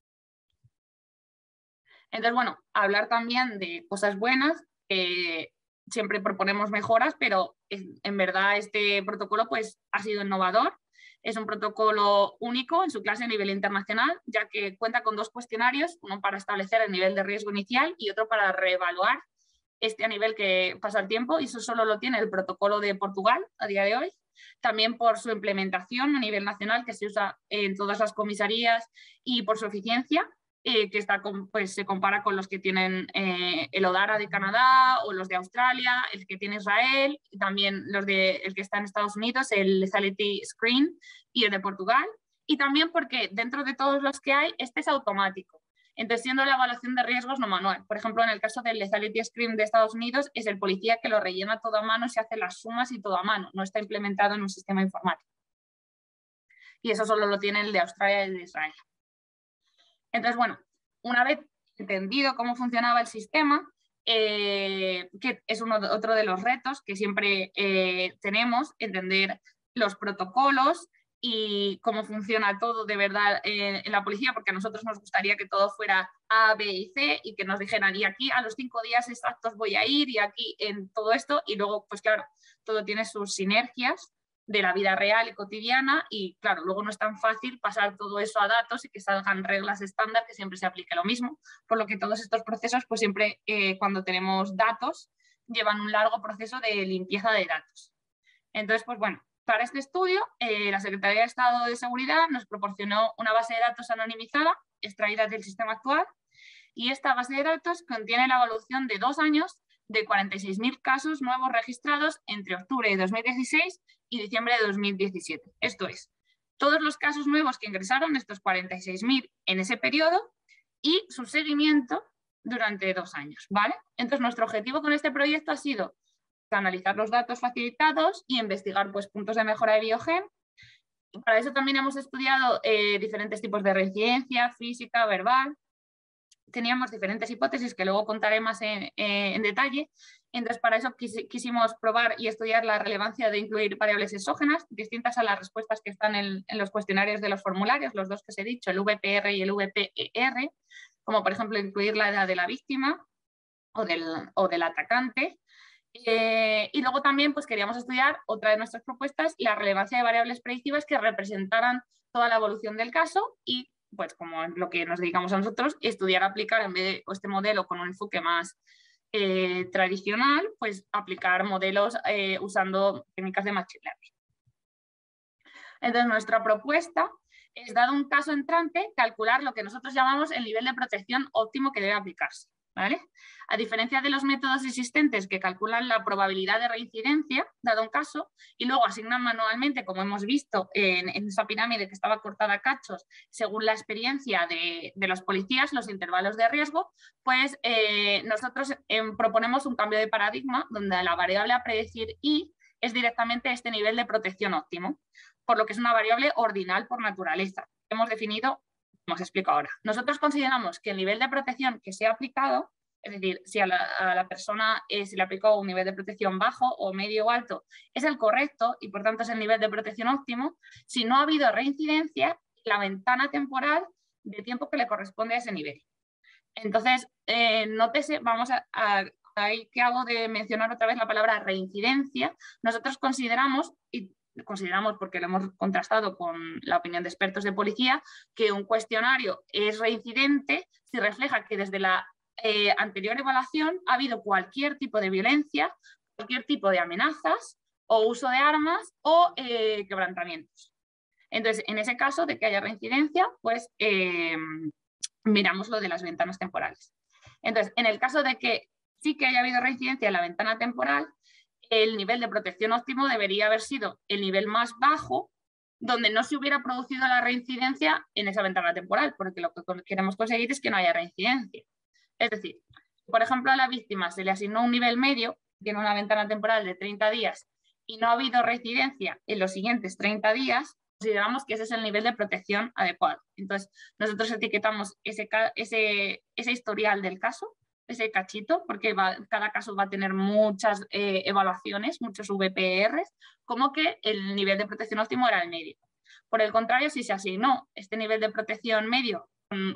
Entonces, bueno, hablar también de cosas buenas, siempre proponemos mejoras, pero en verdad este protocolo pues, ha sido innovador. Es un protocolo único en su clase a nivel internacional, ya que cuenta con 2 cuestionarios, uno para establecer el nivel de riesgo inicial y otro para reevaluar a nivel que pasa el tiempo, y eso solo lo tiene el protocolo de Portugal a día de hoy. También por su implementación a nivel nacional, que se usa en todas las comisarías, y por su eficiencia, que pues, se compara con los que tienen el ODARA de Canadá o los de Australia, el que tiene Israel, y también el que está en Estados Unidos, el Lethality Screen, y el de Portugal. Y también porque dentro de todos los que hay, este es automático. Entonces, siendo la evaluación de riesgos no manual. Por ejemplo, en el caso del Lethality Screen de Estados Unidos, es el policía que lo rellena todo a mano, se hace las sumas y todo a mano, no está implementado en un sistema informático. Y eso solo lo tiene el de Australia y el de Israel. Entonces, bueno, una vez entendido cómo funcionaba el sistema, que es otro de los retos que siempre tenemos, entender los protocolos y cómo funciona todo de verdad en la policía, porque a nosotros nos gustaría que todo fuera A, B y C, y que nos dijeran, y aquí a los 5 días exactos voy a ir, y aquí en todo esto, y luego, pues claro, todo tiene sus sinergias de la vida real y cotidiana, y claro, luego no es tan fácil pasar todo eso a datos y que salgan reglas estándar que siempre se aplique lo mismo, por lo que todos estos procesos, pues siempre cuando tenemos datos, llevan un largo proceso de limpieza de datos. Entonces, pues bueno, para este estudio, la Secretaría de Estado de Seguridad nos proporcionó una base de datos anonimizada extraída del sistema actual, y esta base de datos contiene la evaluación de 2 años de 46.000 casos nuevos registrados entre octubre de 2016 y diciembre de 2017. Esto es, todos los casos nuevos que ingresaron, estos 46.000 en ese periodo, y su seguimiento durante 2 años, ¿vale? Entonces, nuestro objetivo con este proyecto ha sido analizar los datos facilitados y investigar pues, puntos de mejora de Biogen. Para eso también hemos estudiado diferentes tipos de reincidencia, física, verbal. Teníamos diferentes hipótesis que luego contaré más en detalle. Entonces, para eso quisimos probar y estudiar la relevancia de incluir variables exógenas distintas a las respuestes que están en los cuestionarios de los formularios, los 2 que os he dicho, el VPR y el VPER, como por ejemplo incluir la edad de la víctima o del atacante. Y luego también pues, queríamos estudiar, otra de nuestras propuestas, la relevancia de variables predictivas que representaran toda la evolución del caso, y pues como lo que nos dedicamos a nosotros, estudiar, aplicar en vez de este modelo con un enfoque más tradicional, pues aplicar modelos usando técnicas de machine learning. Entonces, nuestra propuesta es, dado un caso entrante, calcular lo que nosotros llamamos el nivel de protección óptimo que debe aplicarse, ¿vale? A diferencia de los métodos existentes que calculan la probabilidad de reincidencia, dado un caso, y luego asignan manualmente, como hemos visto en esa pirámide que estaba cortada a cachos, según la experiencia de los policías, los intervalos de riesgo, pues nosotros proponemos un cambio de paradigma donde la variable a predecir I es directamente este nivel de protección óptimo, por lo que es una variable ordinal por naturaleza. Hemos definido, como os explico ahora. Nosotros consideramos que el nivel de protección que se ha aplicado, es decir, si a la persona se le aplicó un nivel de protección bajo o medio o alto, es el correcto y por tanto es el nivel de protección óptimo, si no ha habido reincidencia, la ventana temporal de tiempo que le corresponde a ese nivel. Entonces, nótese, vamos ahí que hago de mencionar otra vez la palabra reincidencia. Nosotros consideramos, y consideramos porque lo hemos contrastado con la opinión de expertos de policía, que un cuestionario es reincidente si refleja que desde la anterior evaluación ha habido cualquier tipo de violencia, cualquier tipo de amenazas o uso de armas o quebrantamientos. Entonces, en ese caso de que haya reincidencia, pues miramos lo de las ventanas temporales. Entonces, en el caso de que sí que haya habido reincidencia en la ventana temporal, el nivel de protección óptimo debería haber sido el nivel más bajo, donde no se hubiera producido la reincidencia en esa ventana temporal, porque lo que queremos conseguir es que no haya reincidencia. Es decir, por ejemplo, a la víctima se le asignó un nivel medio, tiene una ventana temporal de 30 días, y no ha habido reincidencia en los siguientes 30 días, consideramos que ese es el nivel de protección adecuado. Entonces, nosotros etiquetamos ese historial del caso ese cachito, porque cada caso va a tener muchas evaluaciones, muchos VPRs, como que el nivel de protección óptimo era el medio. Por el contrario, si se asignó este nivel de protección medio,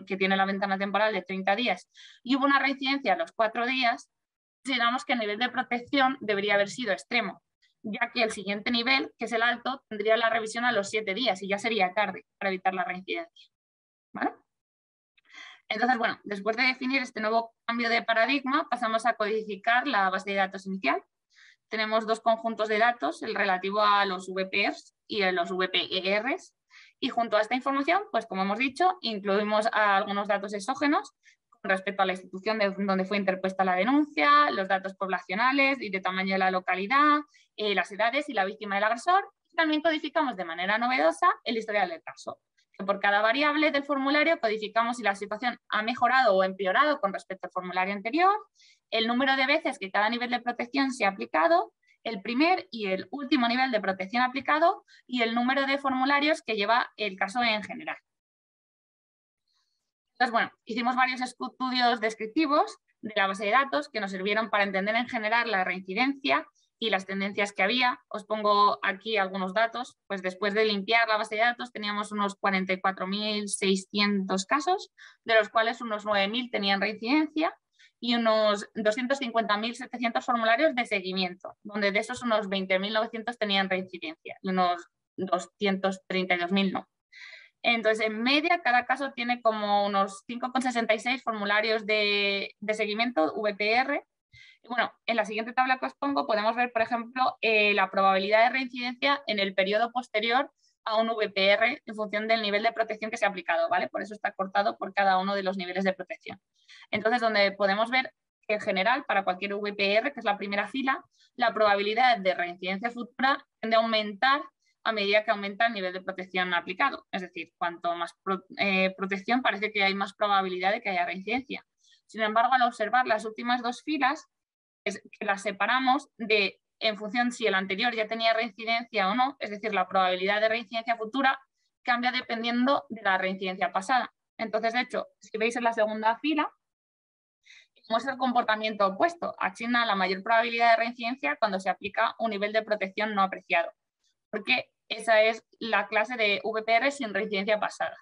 que tiene la ventana temporal de 30 días, y hubo una reincidencia a los 4 días, consideramos que el nivel de protección debería haber sido extremo, ya que el siguiente nivel, que es el alto, tendría la revisión a los 7 días y ya sería tarde para evitar la reincidencia. ¿Vale? Entonces, bueno, después de definir este nuevo cambio de paradigma, pasamos a codificar la base de datos inicial. Tenemos dos conjuntos de datos, el relativo a los VPRs y a los VPERs. Y junto a esta información, pues como hemos dicho, incluimos algunos datos exógenos con respecto a la institución donde fue interpuesta la denuncia, los datos poblacionales y de tamaño de la localidad, las edades y la víctima del agresor. Y también codificamos de manera novedosa el historial del caso. Por cada variable del formulario codificamos si la situación ha mejorado o empeorado con respecto al formulario anterior, el número de veces que cada nivel de protección se ha aplicado, el primer y el último nivel de protección aplicado y el número de formularios que lleva el caso en general. Entonces, bueno, hicimos varios estudios descriptivos de la base de datos que nos sirvieron para entender en general la reincidencia y las tendencias que había. Os pongo aquí algunos datos. Pues después de limpiar la base de datos teníamos unos 44.600 casos, de los cuales unos 9.000 tenían reincidencia y unos 250.700 formularios de seguimiento, donde de esos unos 20.900 tenían reincidencia y unos 232.000 no. Entonces, en media, cada caso tiene como unos 5,66 formularios de seguimiento, VPR. Y bueno, en la siguiente tabla que os pongo podemos ver, por ejemplo, la probabilidad de reincidencia en el periodo posterior a un VPR en función del nivel de protección que se ha aplicado, ¿vale? Por eso está cortado por cada uno de los niveles de protección. Entonces, donde podemos ver que en general, para cualquier VPR, que es la primera fila, la probabilidad de reincidencia futura tiende a aumentar a medida que aumenta el nivel de protección aplicado. Es decir, cuanto más protección, parece que hay más probabilidad de que haya reincidencia. Sin embargo, al observar las últimas dos filas, es que las separamos en función si el anterior ya tenía reincidencia o no, es decir, la probabilidad de reincidencia futura cambia dependiendo de la reincidencia pasada. Entonces, de hecho, si veis en la segunda fila, muestra el comportamiento opuesto. Asigna la mayor probabilidad de reincidencia cuando se aplica un nivel de protección no apreciado, porque esa es la clase de VPR sin reincidencia pasada.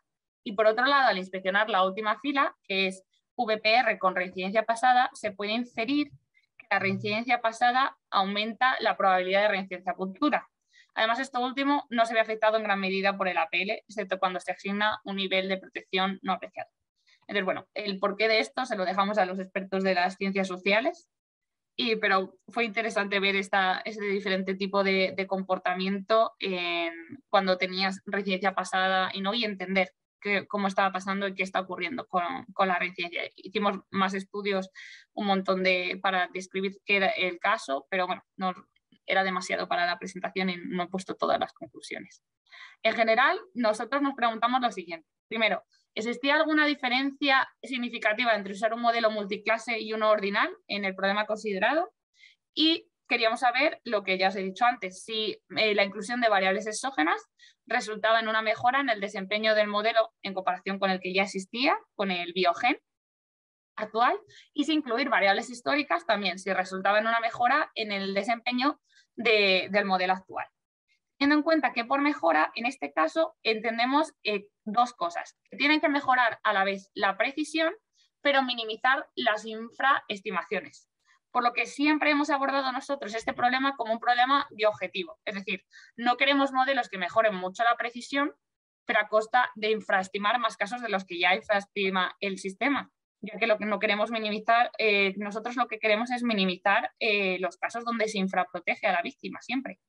Y por otro lado, al inspeccionar la última fila, que es VPR con reincidencia pasada, se puede inferir que la reincidencia pasada aumenta la probabilidad de reincidencia futura. Además, esto último no se ve afectado en gran medida por el APL, excepto cuando se asigna un nivel de protección no apreciado. Entonces, bueno, el porqué de esto se lo dejamos a los expertos de las ciencias sociales, pero fue interesante ver ese diferente tipo de comportamiento cuando tenías reincidencia pasada y no, y entender cómo estaba pasando y qué está ocurriendo con la reincidencia. Hicimos más estudios, un montón para describir qué era el caso, pero bueno, era demasiado para la presentación y no he puesto todas las conclusiones. En general, nosotros nos preguntamos lo siguiente. Primero, ¿existía alguna diferencia significativa entre usar un modelo multiclase y uno ordinal en el problema considerado? Y queríamos saber lo que ya os he dicho antes, si la inclusión de variables exógenas resultaba en una mejora en el desempeño del modelo en comparación con el que ya existía, con el biogen actual, y si incluir variables históricas también, si resultaba en una mejora en el desempeño del modelo actual. Teniendo en cuenta que por mejora, en este caso, entendemos dos cosas, que tienen que mejorar a la vez la precisión, pero minimizar las infraestimaciones. Por lo que siempre hemos abordado nosotros este problema como un problema biobjetivo. Es decir, no queremos modelos que mejoren mucho la precisión, pero a costa de infraestimar más casos de los que ya infraestima el sistema, ya que lo que no queremos minimizar, nosotros lo que queremos es minimizar los casos donde se infraprotege a la víctima siempre.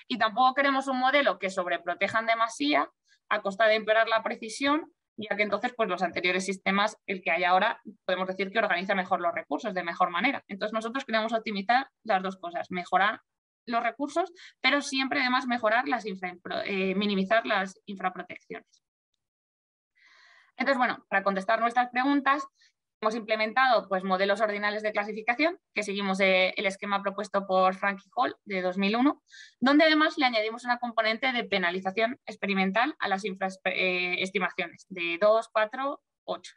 Y tampoco queremos un modelo que sobreproteja en demasía a costa de empeorar la precisión, ya que entonces pues los anteriores sistemas, el que hay ahora, podemos decir que organiza mejor los recursos de mejor manera. Entonces nosotros queremos optimizar las dos cosas, mejorar los recursos, pero siempre además mejorar minimizar las infraprotecciones. Entonces, bueno, para contestar nuestras preguntas, hemos implementado pues, modelos ordinales de clasificación, que seguimos el esquema propuesto por Frank y Hall de 2001, donde además le añadimos una componente de penalización experimental a las infraestimaciones de 2, 4, 8.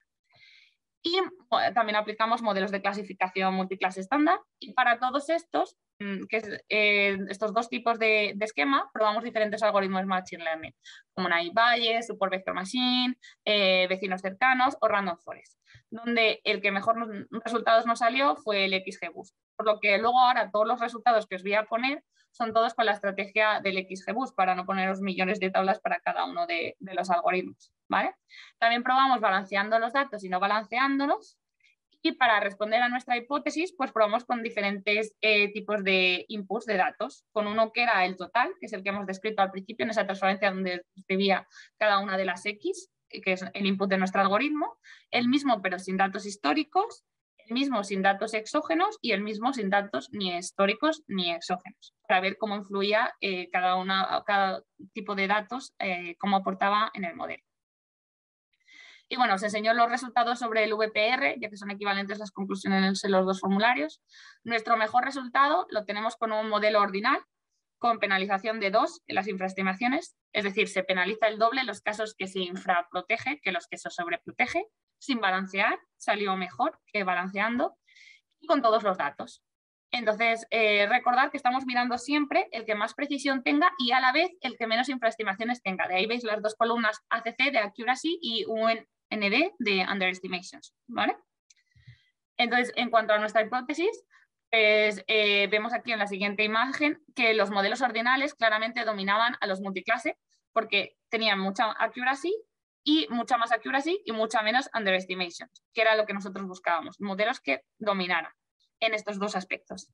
Y también aplicamos modelos de clasificación multiclase estándar. Y para todos estos, estos dos tipos de esquema, probamos diferentes algoritmos de Machine Learning, como Naive Bayes, Support Vector Machine, vecinos cercanos o Random Forest, donde el que mejor resultados nos salió fue el XGBoost. Por lo que luego ahora todos los resultados que os voy a poner son todos con la estrategia del XGBoost, para no poneros millones de tablas para cada uno de los algoritmos, ¿vale? También probamos balanceando los datos y no balanceándolos. Y para responder a nuestra hipótesis, pues probamos con diferentes tipos de inputs de datos, con uno que era el total, que es el que hemos descrito al principio en esa transparencia donde escribía cada una de las X, que es el input de nuestro algoritmo, el mismo pero sin datos históricos, el mismo sin datos exógenos y el mismo sin datos ni históricos ni exógenos, para ver cómo influía cada tipo de datos, cómo aportaba en el modelo. Y bueno, os enseño los resultados sobre el VPR, ya que son equivalentes las conclusiones en los dos formularios. Nuestro mejor resultado lo tenemos con un modelo ordinal, con penalización de 2 en las infraestimaciones, es decir, se penaliza el doble en los casos que se infraprotege que los que se sobreprotege. Sin balancear, salió mejor que balanceando, y con todos los datos. Entonces, recordad que estamos mirando siempre el que más precisión tenga y a la vez el que menos infraestimaciones tenga. De ahí veis las dos columnas ACC de accuracy y UND de underestimations, ¿vale? Entonces, en cuanto a nuestra hipótesis, pues, vemos aquí en la siguiente imagen que los modelos ordinales claramente dominaban a los multiclase porque tenían mucha accuracy y mucha más accuracy y mucha menos underestimations, que era lo que nosotros buscábamos, modelos que dominaran en estos dos aspectos.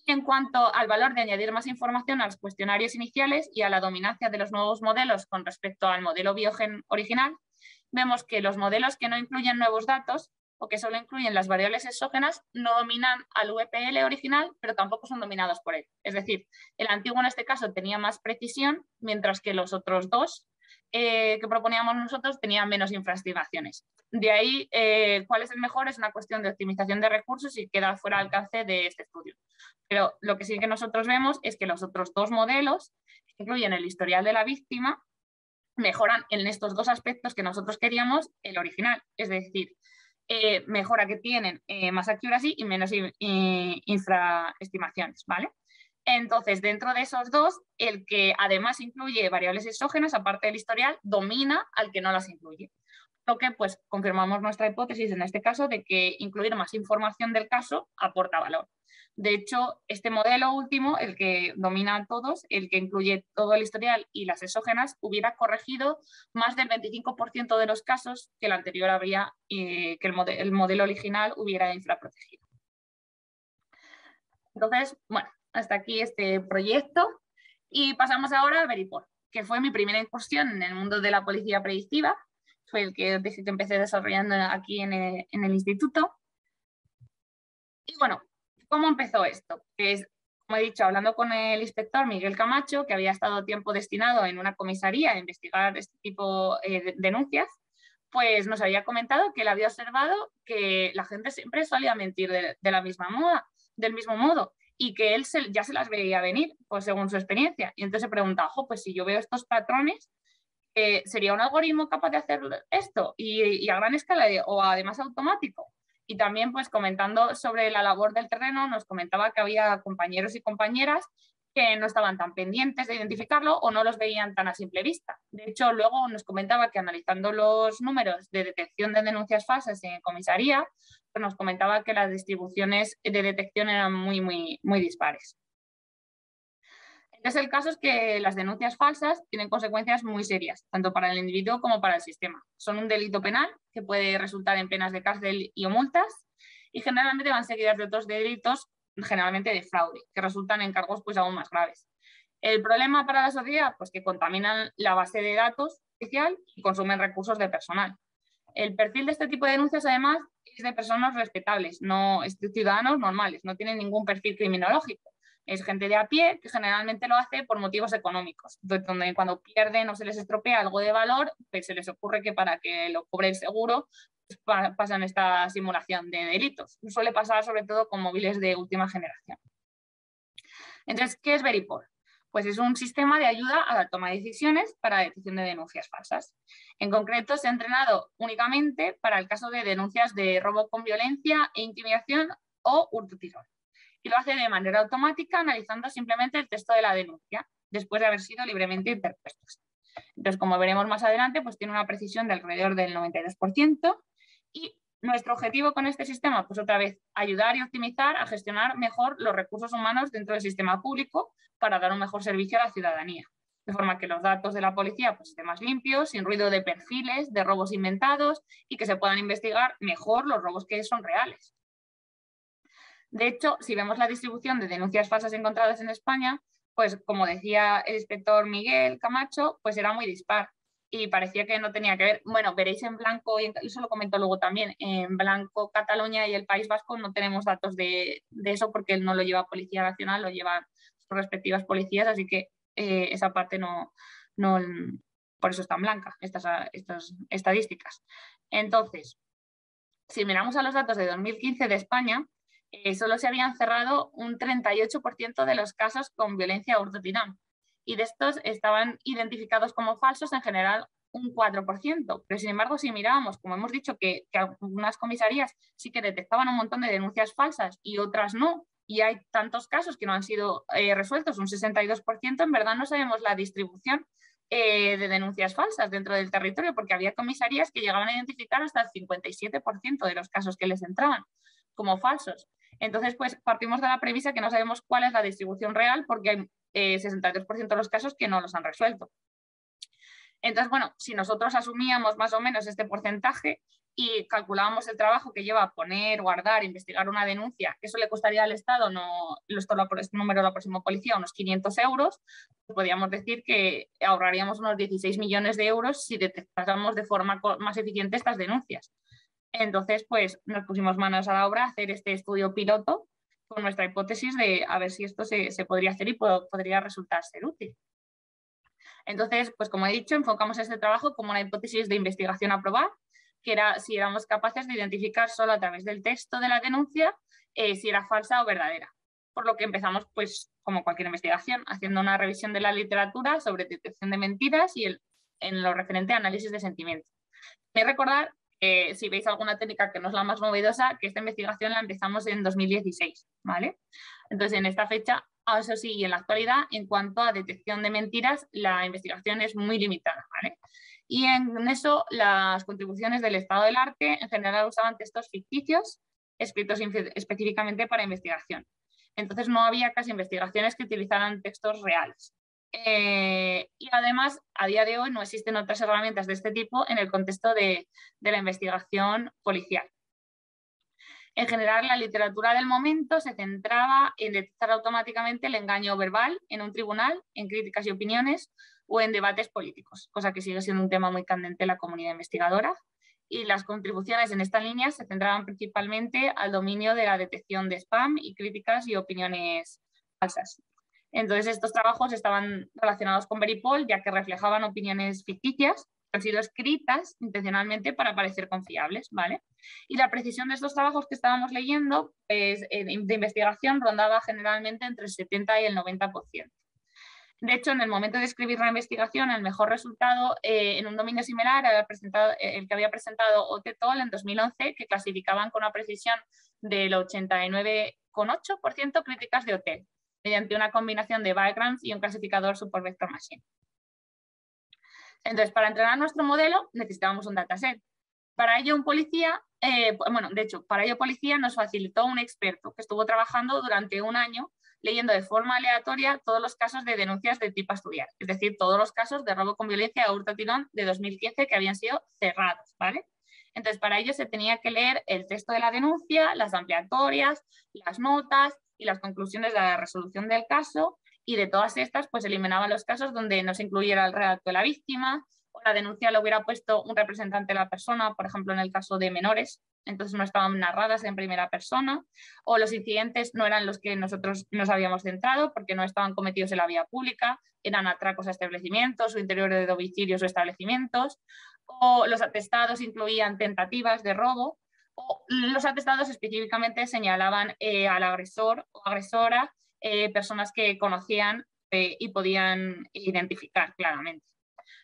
Y en cuanto al valor de añadir más información a los cuestionarios iniciales y a la dominancia de los nuevos modelos con respecto al modelo Biogen original, vemos que los modelos que no incluyen nuevos datos o que solo incluyen las variables exógenas no dominan al VPL original, pero tampoco son dominados por él. Es decir, el antiguo en este caso tenía más precisión, mientras que los otros dos que proponíamos nosotros tenían menos infraestimaciones. De ahí, cuál es el mejor es una cuestión de optimización de recursos y queda fuera de alcance de este estudio. Pero lo que sí que nosotros vemos es que los otros dos modelos, que incluyen el historial de la víctima, mejoran en estos dos aspectos que nosotros queríamos el original. Es decir, mejora que tienen más accuracy y menos infraestimaciones, ¿vale? Entonces, dentro de esos dos, el que además incluye variables exógenas, aparte del historial, domina al que no las incluye. Lo que pues confirmamos nuestra hipótesis en este caso de que incluir más información del caso aporta valor. De hecho, este modelo último, el que domina a todos, el que incluye todo el historial y las exógenas, hubiera corregido más del 25% de los casos que el anterior habría, que el modelo original hubiera infraprotegido. Entonces, bueno, hasta aquí este proyecto y pasamos ahora a Veripor, que fue mi primera incursión en el mundo de la policía predictiva. Fue el que empecé desarrollando aquí en el instituto. Y bueno, ¿cómo empezó esto? Pues, como he dicho, hablando con el inspector Miguel Camacho, que había estado tiempo destinado en una comisaría a investigar este tipo de denuncias, pues nos había comentado que él había observado que la gente siempre solía mentir del mismo modo, y que él ya se las veía venir, pues según su experiencia. Y entonces se preguntaba, pues si yo veo estos patrones, ¿sería un algoritmo capaz de hacer esto? Y a gran escala o además automático. Y también, pues comentando sobre la labor del terreno, nos comentaba que había compañeros y compañeras que no estaban tan pendientes de identificarlo o no los veían tan a simple vista. De hecho, luego nos comentaba que analizando los números de detección de denuncias falsas en comisaría, pues nos comentaba que las distribuciones de detección eran muy dispares. Entonces, el caso es que las denuncias falsas tienen consecuencias muy serias, tanto para el individuo como para el sistema. Son un delito penal que puede resultar en penas de cárcel y o multas, y generalmente van seguidas de otros delitos, generalmente de fraude, que resultan en cargos pues aún más graves. El problema para la sociedad, pues que contaminan la base de datos oficial y consumen recursos de personal. El perfil de este tipo de denuncias, además, es de personas respetables, no es de ciudadanos normales, no tienen ningún perfil criminológico. Es gente de a pie que generalmente lo hace por motivos económicos, donde cuando pierden o se les estropea algo de valor, pues se les ocurre que para que lo cobre el seguro, pues pasan esta simulación de delitos. Suele pasar sobre todo con móviles de última generación. Entonces, ¿qué es Veripor? Pues es un sistema de ayuda a la toma de decisiones para la detección de denuncias falsas. En concreto, se ha entrenado únicamente para el caso de denuncias de robo con violencia e intimidación o hurto tirón. Y lo hace de manera automática, analizando simplemente el texto de la denuncia, después de haber sido libremente interpuestos. Entonces, como veremos más adelante, pues tiene una precisión de alrededor del 92%. Y nuestro objetivo con este sistema, pues otra vez, ayudar y optimizar a gestionar mejor los recursos humanos dentro del sistema público para dar un mejor servicio a la ciudadanía. De forma que los datos de la policía pues, estén más limpios, sin ruido de perfiles, de robos inventados y que se puedan investigar mejor los robos que son reales. De hecho, si vemos la distribución de denuncias falsas encontradas en España, pues como decía el inspector Miguel Camacho, pues era muy dispar y parecía que no tenía que ver. Bueno, veréis en blanco, y eso lo comento luego también, en blanco Cataluña y el País Vasco no tenemos datos de eso porque no lo lleva Policía Nacional, lo llevan sus respectivas policías, así que esa parte no, por eso están blancas estas estadísticas. Entonces, si miramos a los datos de 2015 de España, solo se habían cerrado un 38% de los casos con violencia o hurto tirón. Y de estos estaban identificados como falsos en general un 4%. Pero sin embargo, si mirábamos, como hemos dicho, que algunas comisarías sí que detectaban un montón de denuncias falsas y otras no, y hay tantos casos que no han sido resueltos, un 62%, en verdad no sabemos la distribución de denuncias falsas dentro del territorio, porque había comisarías que llegaban a identificar hasta el 57% de los casos que les entraban como falsos. Entonces, pues partimos de la premisa que no sabemos cuál es la distribución real porque hay 62% de los casos que no los han resuelto. Entonces, bueno, si nosotros asumíamos más o menos este porcentaje y calculábamos el trabajo que lleva a poner, guardar, investigar una denuncia, eso le costaría al Estado, este número lo próximo policía, unos 500 euros, pues podríamos decir que ahorraríamos unos 16 millones de euros si detectáramos de forma más eficiente estas denuncias. Entonces, pues nos pusimos manos a la obra a hacer este estudio piloto con nuestra hipótesis de a ver si esto se podría hacer y podría resultar ser útil. Entonces, pues como he dicho, enfocamos este trabajo como una hipótesis de investigación a probar, que era si éramos capaces de identificar solo a través del texto de la denuncia si era falsa o verdadera. Por lo que empezamos, pues como cualquier investigación, haciendo una revisión de la literatura sobre detección de mentiras y en lo referente a análisis de sentimientos. Hay que recordar, si veis alguna técnica que no es la más novedosa, que esta investigación la empezamos en 2016, ¿vale? Entonces, en esta fecha, eso sí, y en la actualidad, en cuanto a detección de mentiras, la investigación es muy limitada, ¿vale? Y en eso, las contribuciones del estado del arte en general usaban textos ficticios escritos específicamente para investigación. Entonces, no había casi investigaciones que utilizaran textos reales. Y además, a día de hoy no existen otras herramientas de este tipo en el contexto de la investigación policial. En general, la literatura del momento se centraba en detectar automáticamente el engaño verbal en un tribunal, en críticas y opiniones o en debates políticos, cosa que sigue siendo un tema muy candente en la comunidad investigadora. Y las contribuciones en esta línea se centraban principalmente al dominio de la detección de spam y críticas y opiniones falsas. Entonces, estos trabajos estaban relacionados con Veripol, ya que reflejaban opiniones ficticias que han sido escritas intencionalmente para parecer confiables, ¿vale? Y la precisión de estos trabajos que estábamos leyendo, pues, de investigación rondaba generalmente entre el 70 y el 90%. De hecho, en el momento de escribir la investigación, el mejor resultado en un dominio similar era el que había presentado Ote et al. En 2011, que clasificaban con una precisión del 89,8% críticas de hotel, mediante una combinación de backgrounds y un clasificador Supervector Machine. Entonces, para entrenar nuestro modelo necesitábamos un dataset. Para ello, Policía nos facilitó un experto que estuvo trabajando durante un año leyendo de forma aleatoria todos los casos de denuncias de tipo a estudiar, es decir, todos los casos de robo con violencia o hurto tirón de 2015 que habían sido cerrados, ¿vale? Entonces, para ello se tenía que leer el texto de la denuncia, las ampliatorias, las notas y las conclusiones de la resolución del caso, y de todas estas, pues eliminaba los casos donde no se incluyera el relato de la víctima o la denuncia lo hubiera puesto un representante de la persona, por ejemplo, en el caso de menores, entonces no estaban narradas en primera persona, o los incidentes no eran los que nosotros nos habíamos centrado porque no estaban cometidos en la vía pública, eran atracos a establecimientos o interiores de domicilios o establecimientos, o los atestados incluían tentativas de robo, o los atestados específicamente señalaban al agresor o agresora, personas que conocían y podían identificar claramente.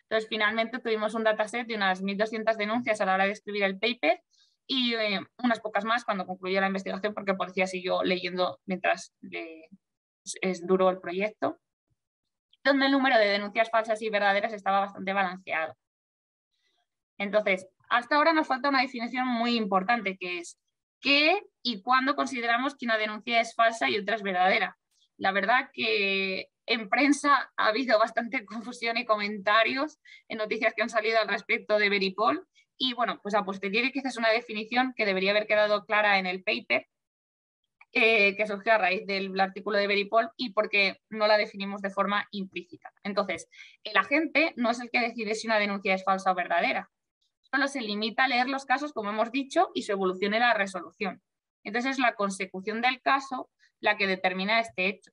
Entonces, finalmente tuvimos un dataset de unas 1.200 denuncias a la hora de escribir el paper y unas pocas más cuando concluyó la investigación, porque el policía siguió leyendo mientras duró el proyecto, donde el número de denuncias falsas y verdaderas estaba bastante balanceado. Entonces, hasta ahora nos falta una definición muy importante, que es qué y cuándo consideramos que una denuncia es falsa y otra es verdadera. La verdad que en prensa ha habido bastante confusión y comentarios en noticias que han salido al respecto de Veripol, y bueno, pues a posteriori quizás es una definición que debería haber quedado clara en el paper, que surgió a raíz del artículo de Veripol y porque no la definimos de forma implícita. Entonces, el agente no es el que decide si una denuncia es falsa o verdadera, solo se limita a leer los casos, como hemos dicho, y su evolución en la resolución. Entonces, es la consecución del caso la que determina este hecho.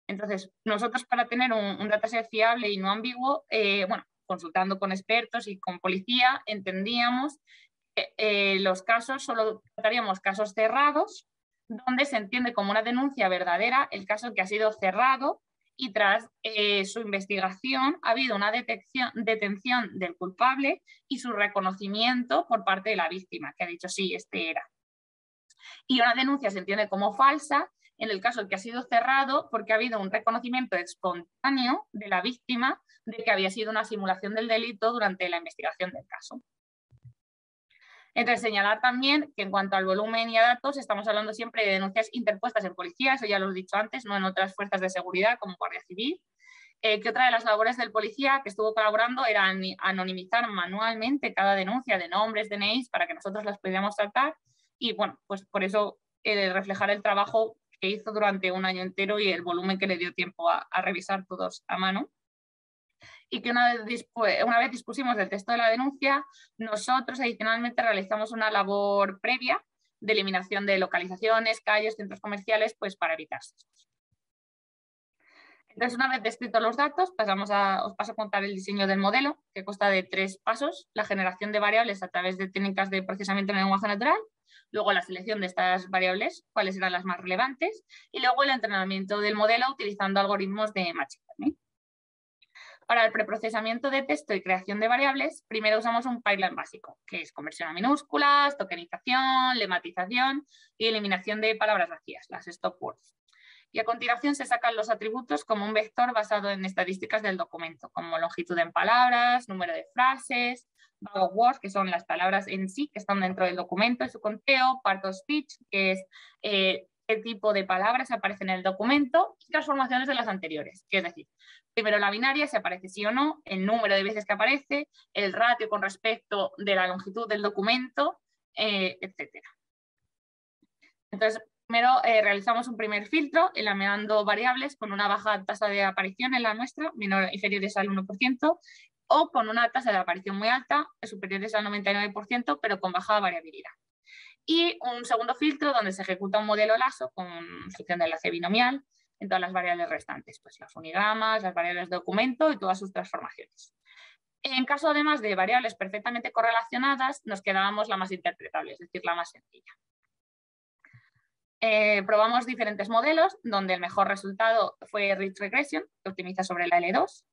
Entonces, nosotros para tener un dataset fiable y no ambiguo, bueno, consultando con expertos y con policía, entendíamos que los casos, solo trataríamos casos cerrados, donde se entiende como una denuncia verdadera el caso que ha sido cerrado y tras su investigación ha habido una detención del culpable y su reconocimiento por parte de la víctima, que ha dicho sí, este era. Y una denuncia se entiende como falsa en el caso en que ha sido cerrado porque ha habido un reconocimiento espontáneo de la víctima de que había sido una simulación del delito durante la investigación del caso. Entonces, señalar también que en cuanto al volumen y a datos, estamos hablando siempre de denuncias interpuestas en policía, eso ya lo he dicho antes, no en otras fuerzas de seguridad como Guardia Civil. Que otra de las labores del policía que estuvo colaborando era anonimizar manualmente cada denuncia de nombres, DNIs, para que nosotros las pudiéramos tratar. Y bueno, pues por eso reflejar el trabajo que hizo durante un año entero y el volumen que le dio tiempo a revisar todos a mano. Y que una vez dispusimos del texto de la denuncia, nosotros adicionalmente realizamos una labor previa de eliminación de localizaciones, calles, centros comerciales, pues para evitar sesgos. Entonces, una vez descritos los datos, os paso a contar el diseño del modelo, que consta de 3 pasos: la generación de variables a través de técnicas de procesamiento en lenguaje natural, luego la selección de estas variables, cuáles eran las más relevantes, y luego el entrenamiento del modelo utilizando algoritmos de machine learning. Para el preprocesamiento de texto y creación de variables, primero usamos un pipeline básico, que es conversión a minúsculas, tokenización, lematización y eliminación de palabras vacías, las stop words. Y a continuación se sacan los atributos como un vector basado en estadísticas del documento, como longitud en palabras, número de frases, bag of words, que son las palabras en sí que están dentro del documento y su conteo, part of speech, que es qué tipo de palabras aparecen en el documento, y transformaciones de las anteriores, que es decir, primero la binaria, si aparece sí o no, el número de veces que aparece, el ratio con respecto de la longitud del documento, etc. Entonces, primero realizamos un primer filtro elaborando variables con una baja tasa de aparición en la muestra, inferiores al 1%, o con una tasa de aparición muy alta, superiores al 99%, pero con baja variabilidad. Y un segundo filtro donde se ejecuta un modelo LASSO con función de enlace binomial en todas las variables restantes, pues los unigramas, las variables de documento y todas sus transformaciones. En caso además de variables perfectamente correlacionadas, nos quedábamos la más interpretable, es decir, la más sencilla. Probamos diferentes modelos, donde el mejor resultado fue Ridge Regression, que optimiza sobre la L2.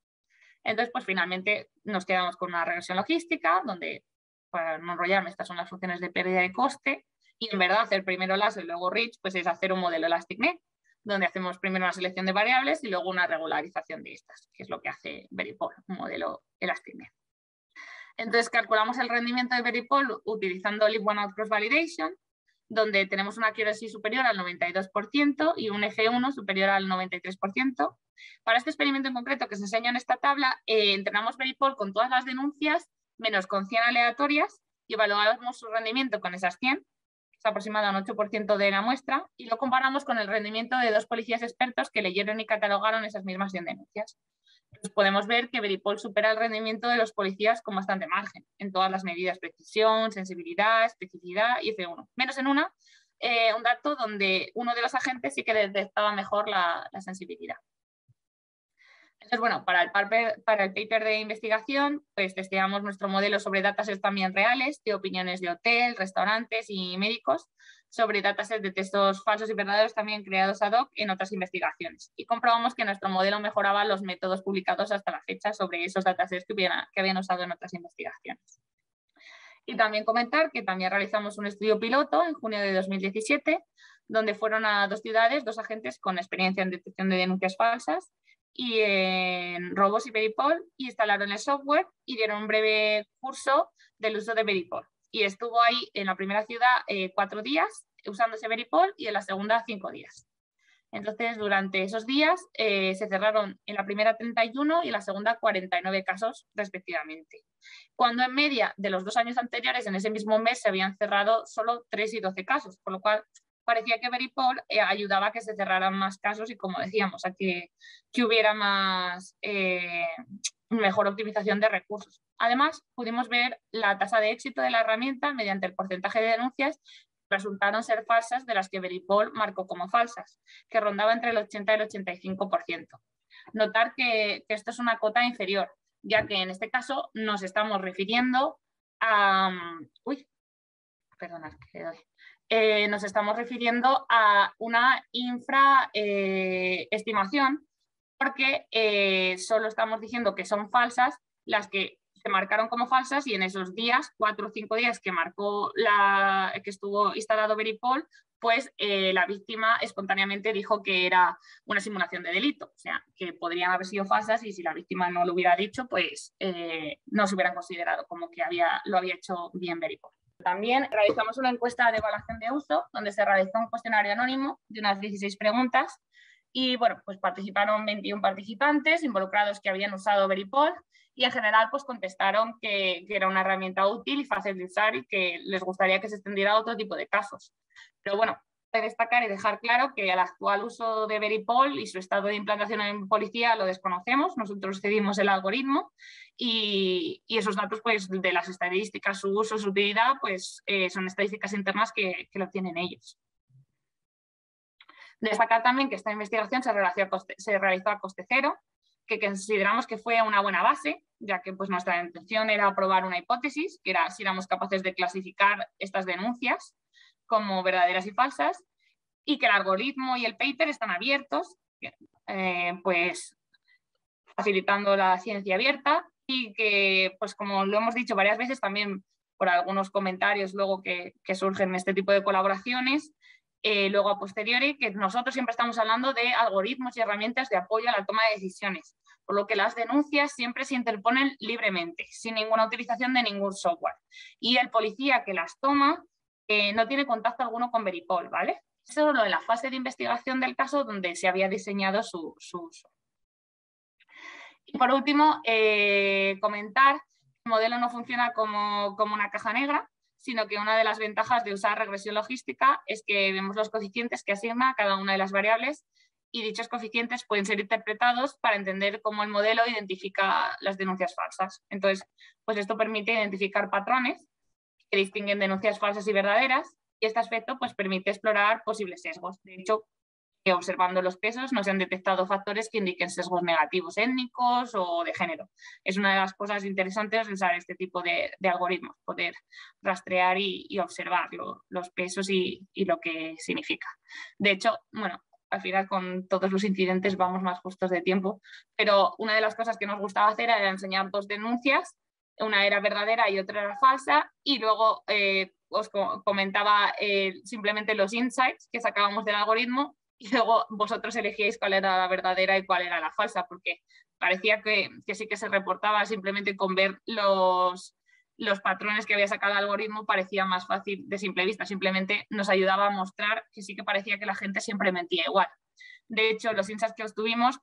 Entonces, pues finalmente nos quedamos con una regresión logística, donde, para no enrollarme, estas son las funciones de pérdida de coste, y en verdad hacer primero LASSO y luego Ridge, pues es hacer un modelo ElasticNet, donde hacemos primero una selección de variables y luego una regularización de estas, que es lo que hace Veripol, un modelo ElasticNet. Entonces, calculamos el rendimiento de Veripol utilizando Leave One Out Cross Validation, donde tenemos una accuracy superior al 92% y un F1 superior al 93%. Para este experimento en concreto que se enseña en esta tabla, entrenamos Veripol con todas las denuncias, menos con 100 aleatorias, y evaluamos su rendimiento con esas 100, que es aproximado a un 8% de la muestra, y lo comparamos con el rendimiento de 2 policías expertos que leyeron y catalogaron esas mismas 100 denuncias. Entonces podemos ver que Veripol supera el rendimiento de los policías con bastante margen en todas las medidas: precisión, sensibilidad, especificidad y F1. Menos en un dato donde uno de los agentes sí que detectaba mejor la sensibilidad. Entonces, bueno, para el paper de investigación, pues testeamos nuestro modelo sobre datasets también reales, de opiniones de hotel, restaurantes y médicos, sobre datasets de textos falsos y verdaderos también creados ad hoc en otras investigaciones. Y comprobamos que nuestro modelo mejoraba los métodos publicados hasta la fecha sobre esos datasets que habían usado en otras investigaciones. Y también comentar que también realizamos un estudio piloto en junio de 2017, donde fueron a 2 ciudades, 2 agentes con experiencia en detección de denuncias falsas y en robos y Veripol, y instalaron el software y dieron un breve curso del uso de Veripol. Y estuvo ahí en la primera ciudad 4 días usando ese Veripol y en la segunda 5 días. Entonces, durante esos días se cerraron en la primera 31 y en la segunda 49 casos respectivamente. Cuando en media de los 2 años anteriores, en ese mismo mes, se habían cerrado solo 3 y 12 casos, por lo cual parecía que Veripol ayudaba a que se cerraran más casos y, como decíamos, a que hubiera más mejor optimización de recursos. Además, pudimos ver la tasa de éxito de la herramienta mediante el porcentaje de denuncias que resultaron ser falsas de las que Veripol marcó como falsas, que rondaba entre el 80 y el 85%. Notar que esto es una cota inferior, ya que en este caso nos estamos refiriendo a... nos estamos refiriendo a una infraestimación, porque solo estamos diciendo que son falsas las que se marcaron como falsas, y en esos días, 4 o 5 días que que estuvo instalado Veripol, pues la víctima espontáneamente dijo que era una simulación de delito, o sea, que podrían haber sido falsas, y si la víctima no lo hubiera dicho, pues no se hubieran considerado como que lo había hecho bien Veripol. También realizamos una encuesta de evaluación de uso, donde se realizó un cuestionario anónimo de unas 16 preguntas, y bueno, pues participaron 21 participantes involucrados que habían usado Veripol, y en general pues contestaron que era una herramienta útil y fácil de usar y que les gustaría que se extendiera a otro tipo de casos. Pero bueno, hay que destacar y dejar claro que el actual uso de Veripol y su estado de implantación en policía lo desconocemos. Nosotros cedimos el algoritmo y esos datos, pues, de las estadísticas, su uso, su utilidad, pues son estadísticas internas que lo tienen ellos. Destacar también que esta investigación se realizó a coste cero, que consideramos que fue una buena base, ya que pues, nuestra intención era probar una hipótesis, que era si éramos capaces de clasificar estas denuncias como verdaderas y falsas, y que el algoritmo y el paper están abiertos, pues facilitando la ciencia abierta, y que, pues como lo hemos dicho varias veces también por algunos comentarios luego que surgen en este tipo de colaboraciones, luego a posteriori, que nosotros siempre estamos hablando de algoritmos y herramientas de apoyo a la toma de decisiones, por lo que las denuncias siempre se interponen libremente, sin ninguna utilización de ningún software. Y el policía que las toma no tiene contacto alguno con Veripol, ¿vale? Eso es solo en la fase de investigación del caso donde se había diseñado su uso. Y por último, comentar que el modelo no funciona como una caja negra, sino que una de las ventajas de usar regresión logística es que vemos los coeficientes que asigna a cada una de las variables, y dichos coeficientes pueden ser interpretados para entender cómo el modelo identifica las denuncias falsas. Entonces, pues esto permite identificar patrones que distinguen denuncias falsas y verdaderas, y este aspecto pues, permite explorar posibles sesgos. De hecho, observando los pesos no se han detectado factores que indiquen sesgos negativos étnicos o de género. Es una de las cosas interesantes de usar este tipo de algoritmos, poder rastrear y observar los pesos y lo que significa. De hecho, bueno, al final con todos los incidentes vamos más justos de tiempo, pero una de las cosas que nos gustaba hacer era enseñar 2 denuncias, una era verdadera y otra era falsa, y luego os comentaba simplemente los insights que sacábamos del algoritmo, y luego vosotros elegíais cuál era la verdadera y cuál era la falsa, porque parecía que sí que se reportaba simplemente con ver los patrones que había sacado el algoritmo, parecía más fácil de simple vista, simplemente nos ayudaba a mostrar que sí que parecía que la gente siempre mentía igual. De hecho, los insights que obtuvimos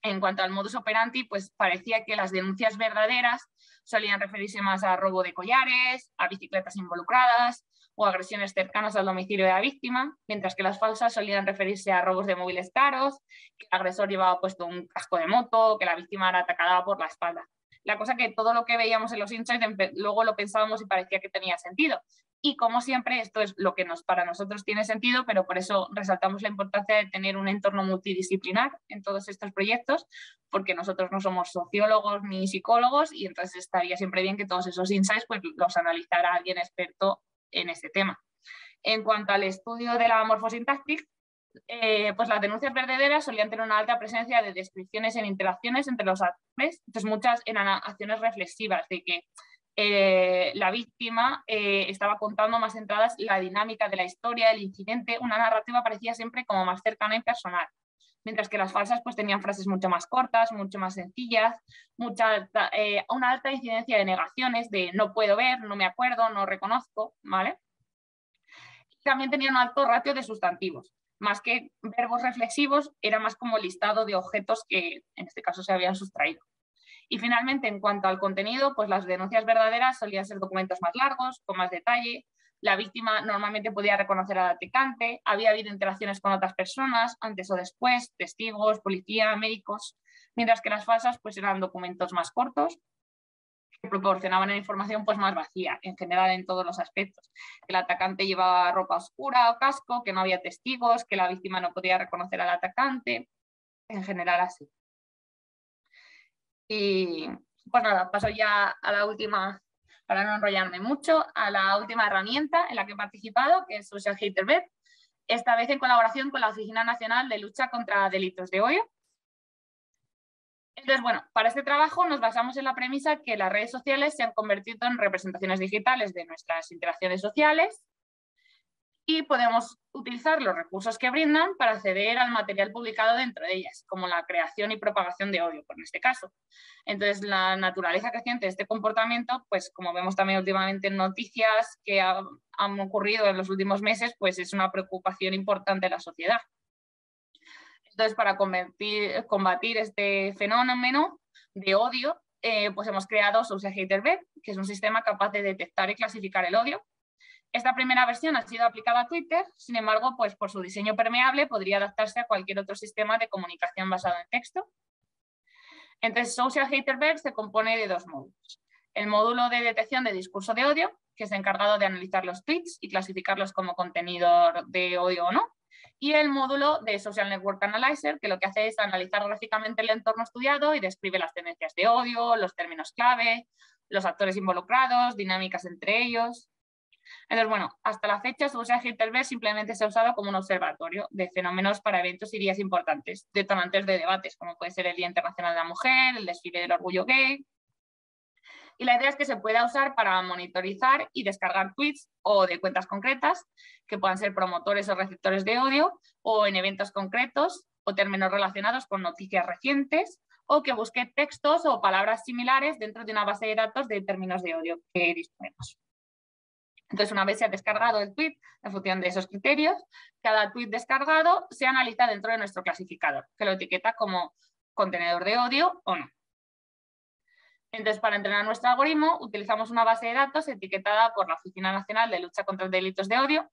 en cuanto al modus operandi, pues parecía que las denuncias verdaderas solían referirse más a robo de collares, a bicicletas involucradas o agresiones cercanas al domicilio de la víctima, mientras que las falsas solían referirse a robos de móviles caros, que el agresor llevaba puesto un casco de moto, que la víctima era atacada por la espalda. La cosa que todo lo que veíamos en los insights luego lo pensábamos y parecía que tenía sentido, Y como siempre, esto es lo que para nosotros tiene sentido, pero por eso resaltamos la importancia de tener un entorno multidisciplinar en todos estos proyectos, porque nosotros no somos sociólogos ni psicólogos y entonces estaría siempre bien que todos esos insights pues, los analizara alguien experto en este tema. En cuanto al estudio de la morfosintáctica, pues las denuncias verdaderas solían tener una alta presencia de descripciones en interacciones entre los actores, entonces muchas eran acciones reflexivas de que la víctima estaba contando más centradas la dinámica de la historia, el incidente, una narrativa parecía siempre como más cercana y personal, mientras que las falsas pues tenían frases mucho más cortas, mucho más sencillas, una alta incidencia de negaciones, de no puedo ver, no me acuerdo, no reconozco, ¿vale? También tenían un alto ratio de sustantivos, más que verbos reflexivos, era más como listado de objetos que en este caso se habían sustraído. Y finalmente, en cuanto al contenido, pues las denuncias verdaderas solían ser documentos más largos, con más detalle. La víctima normalmente podía reconocer al atacante, había habido interacciones con otras personas, antes o después, testigos, policía, médicos, mientras que las falsas pues eran documentos más cortos, que proporcionaban una información pues más vacía, en general en todos los aspectos. Que el atacante llevaba ropa oscura o casco, que no había testigos, que la víctima no podía reconocer al atacante, en general así. Y pues nada, paso ya a la última, para no enrollarme mucho, a la última herramienta en la que he participado, que es Social Hater Vet, esta vez en colaboración con la Oficina Nacional de Lucha contra Delitos de Odio. Entonces, bueno, para este trabajo nos basamos en la premisa que las redes sociales se han convertido en representaciones digitales de nuestras interacciones sociales y podemos utilizar los recursos que brindan para acceder al material publicado dentro de ellas, como la creación y propagación de odio, en este caso. Entonces, la naturaleza creciente de este comportamiento, pues como vemos también últimamente en noticias que han ocurrido en los últimos meses, pues es una preocupación importante de la sociedad. Entonces, para combatir este fenómeno de odio, pues hemos creado Social Hater Vet, que es un sistema capaz de detectar y clasificar el odio. Esta primera versión ha sido aplicada a Twitter, sin embargo, pues por su diseño permeable podría adaptarse a cualquier otro sistema de comunicación basado en texto. Entonces, Social Hater Vet se compone de dos módulos. El módulo de detección de discurso de odio, que es encargado de analizar los tweets y clasificarlos como contenido de odio o no. Y el módulo de Social Network Analyzer, que lo que hace es analizar gráficamente el entorno estudiado y describe las tendencias de odio, los términos clave, los actores involucrados, dinámicas entre ellos. Entonces, bueno, hasta la fecha Social Hater Vet simplemente se ha usado como un observatorio de fenómenos para eventos y días importantes, detonantes de debates, como puede ser el Día Internacional de la Mujer, el desfile del orgullo gay. Y la idea es que se pueda usar para monitorizar y descargar tweets o de cuentas concretas que puedan ser promotores o receptores de odio o en eventos concretos o términos relacionados con noticias recientes o que busque textos o palabras similares dentro de una base de datos de términos de odio que disponemos. Entonces, una vez se ha descargado el tweet, en función de esos criterios, cada tweet descargado se analiza dentro de nuestro clasificador, que lo etiqueta como contenedor de odio o no. Entonces, para entrenar nuestro algoritmo, utilizamos una base de datos etiquetada por la Oficina Nacional de Lucha contra Delitos de Odio.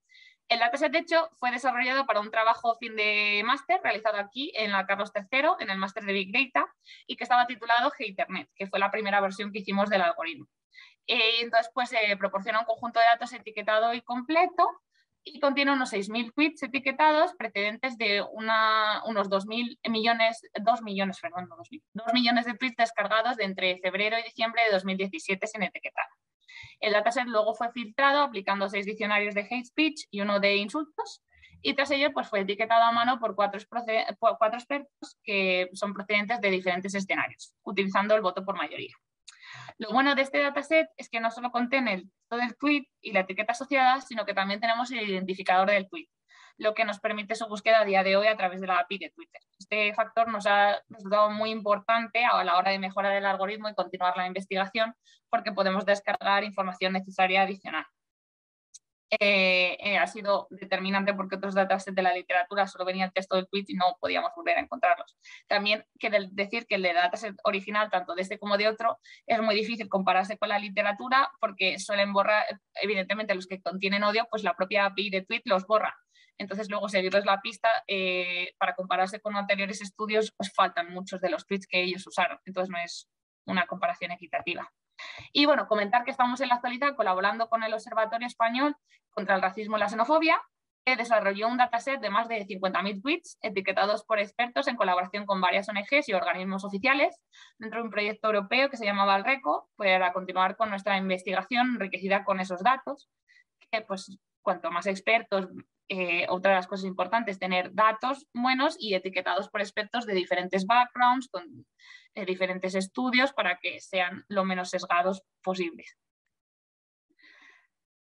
El dataset, de hecho, fue desarrollado para un trabajo fin de máster realizado aquí en la Carlos III, en el máster de Big Data, y que estaba titulado Haternet, que fue la primera versión que hicimos del algoritmo. Entonces, pues proporciona un conjunto de datos etiquetado y completo y contiene unos 6.000 tweets etiquetados precedentes de unos 2 millones de tweets descargados de entre febrero y diciembre de 2017 sin etiquetar. El dataset luego fue filtrado aplicando 6 diccionarios de hate speech y uno de insultos, y tras ello pues, fue etiquetado a mano por cuatro expertos que son procedentes de diferentes escenarios, utilizando el voto por mayoría. Lo bueno de este dataset es que no solo contiene el texto del tweet y la etiqueta asociada, sino que también tenemos el identificador del tweet, lo que nos permite su búsqueda a día de hoy a través de la API de Twitter. Este factor nos ha resultado muy importante a la hora de mejorar el algoritmo y continuar la investigación, porque podemos descargar información necesaria adicional. Ha sido determinante porque otros datasets de la literatura solo venía el texto del tweet y no podíamos volver a encontrarlos. También decir que el de dataset original, tanto de este como de otro, es muy difícil compararse con la literatura porque suelen borrar, evidentemente los que contienen odio, pues la propia API de tweet los borra. Entonces luego seguirles la pista para compararse con anteriores estudios, pues faltan muchos de los tweets que ellos usaron. Entonces no es una comparación equitativa. Y bueno, comentar que estamos en la actualidad colaborando con el Observatorio Español contra el Racismo y la Xenofobia, que desarrolló un dataset de más de 50.000 tweets etiquetados por expertos en colaboración con varias ONGs y organismos oficiales dentro de un proyecto europeo que se llamaba Alreco, para continuar con nuestra investigación enriquecida con esos datos, que pues cuanto más expertos, otra de las cosas importantes, tener datos buenos y etiquetados por expertos de diferentes backgrounds, con diferentes estudios, para que sean lo menos sesgados posibles.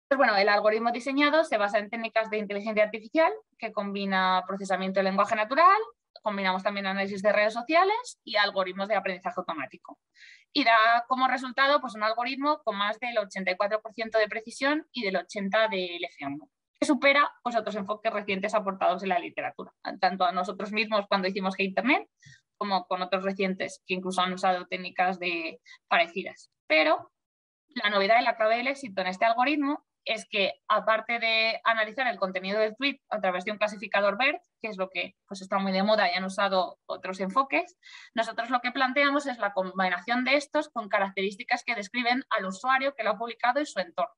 Pues bueno, el algoritmo diseñado se basa en técnicas de inteligencia artificial que combina procesamiento de lenguaje natural, combinamos también análisis de redes sociales y algoritmos de aprendizaje automático. Y da como resultado pues, un algoritmo con más del 84% de precisión y del 80% de LF1, que supera pues, otros enfoques recientes aportados en la literatura, tanto a nosotros mismos cuando hicimos Internet, como con otros recientes que incluso han usado técnicas parecidas. Pero la novedad y la clave del éxito en este algoritmo es que, aparte de analizar el contenido del tweet a través de un clasificador BERT, que es lo que pues, está muy de moda y han usado otros enfoques, nosotros lo que planteamos es la combinación de estos con características que describen al usuario que lo ha publicado y su entorno.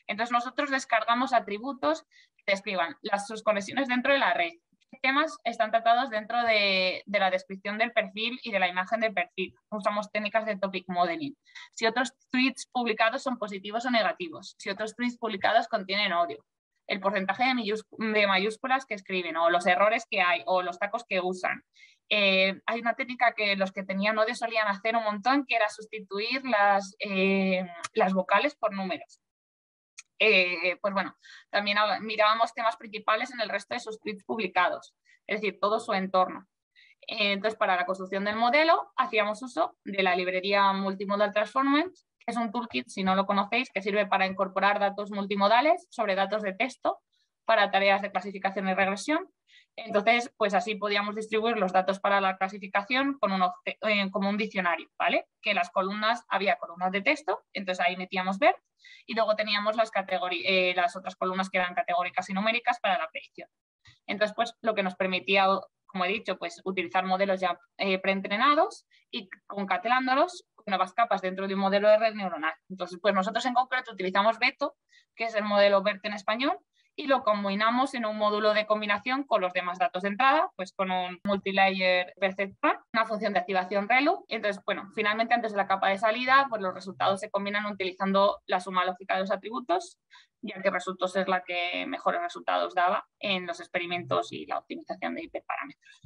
Entonces, nosotros descargamos atributos que describan sus conexiones dentro de la red. ¿Qué temas están tratados dentro de la descripción del perfil y de la imagen del perfil? Usamos técnicas de topic modeling. Si otros tweets publicados son positivos o negativos. Si otros tweets publicados contienen odio. El porcentaje de mayúsculas que escriben, o los errores que hay, o los tacos que usan. Hay una técnica que los que tenían odio solían hacer un montón, que era sustituir las vocales por números. Pues bueno, también mirábamos temas principales en el resto de sus tweets publicados, es decir, todo su entorno. Entonces, para la construcción del modelo, hacíamos uso de la librería Multimodal Transformers, que es un toolkit, si no lo conocéis, que sirve para incorporar datos multimodales sobre datos de texto para tareas de clasificación y regresión. Entonces, pues así podíamos distribuir los datos para la clasificación como un diccionario, ¿vale? Que en las columnas había columnas de texto, entonces ahí metíamos BERT, y luego teníamos las otras columnas que eran categóricas y numéricas para la predicción. Entonces, pues lo que nos permitía, como he dicho, pues utilizar modelos ya preentrenados y concatenándolos con nuevas capas dentro de un modelo de red neuronal. Entonces, pues nosotros en concreto utilizamos Beto, que es el modelo BERT en español, y lo combinamos en un módulo de combinación con los demás datos de entrada, pues con un multilayer perceptron, una función de activación ReLU. Entonces, bueno, finalmente antes de la capa de salida, pues los resultados se combinan utilizando la suma lógica de los atributos, ya que resultó ser la que mejores resultados daba en los experimentos y la optimización de hiperparámetros.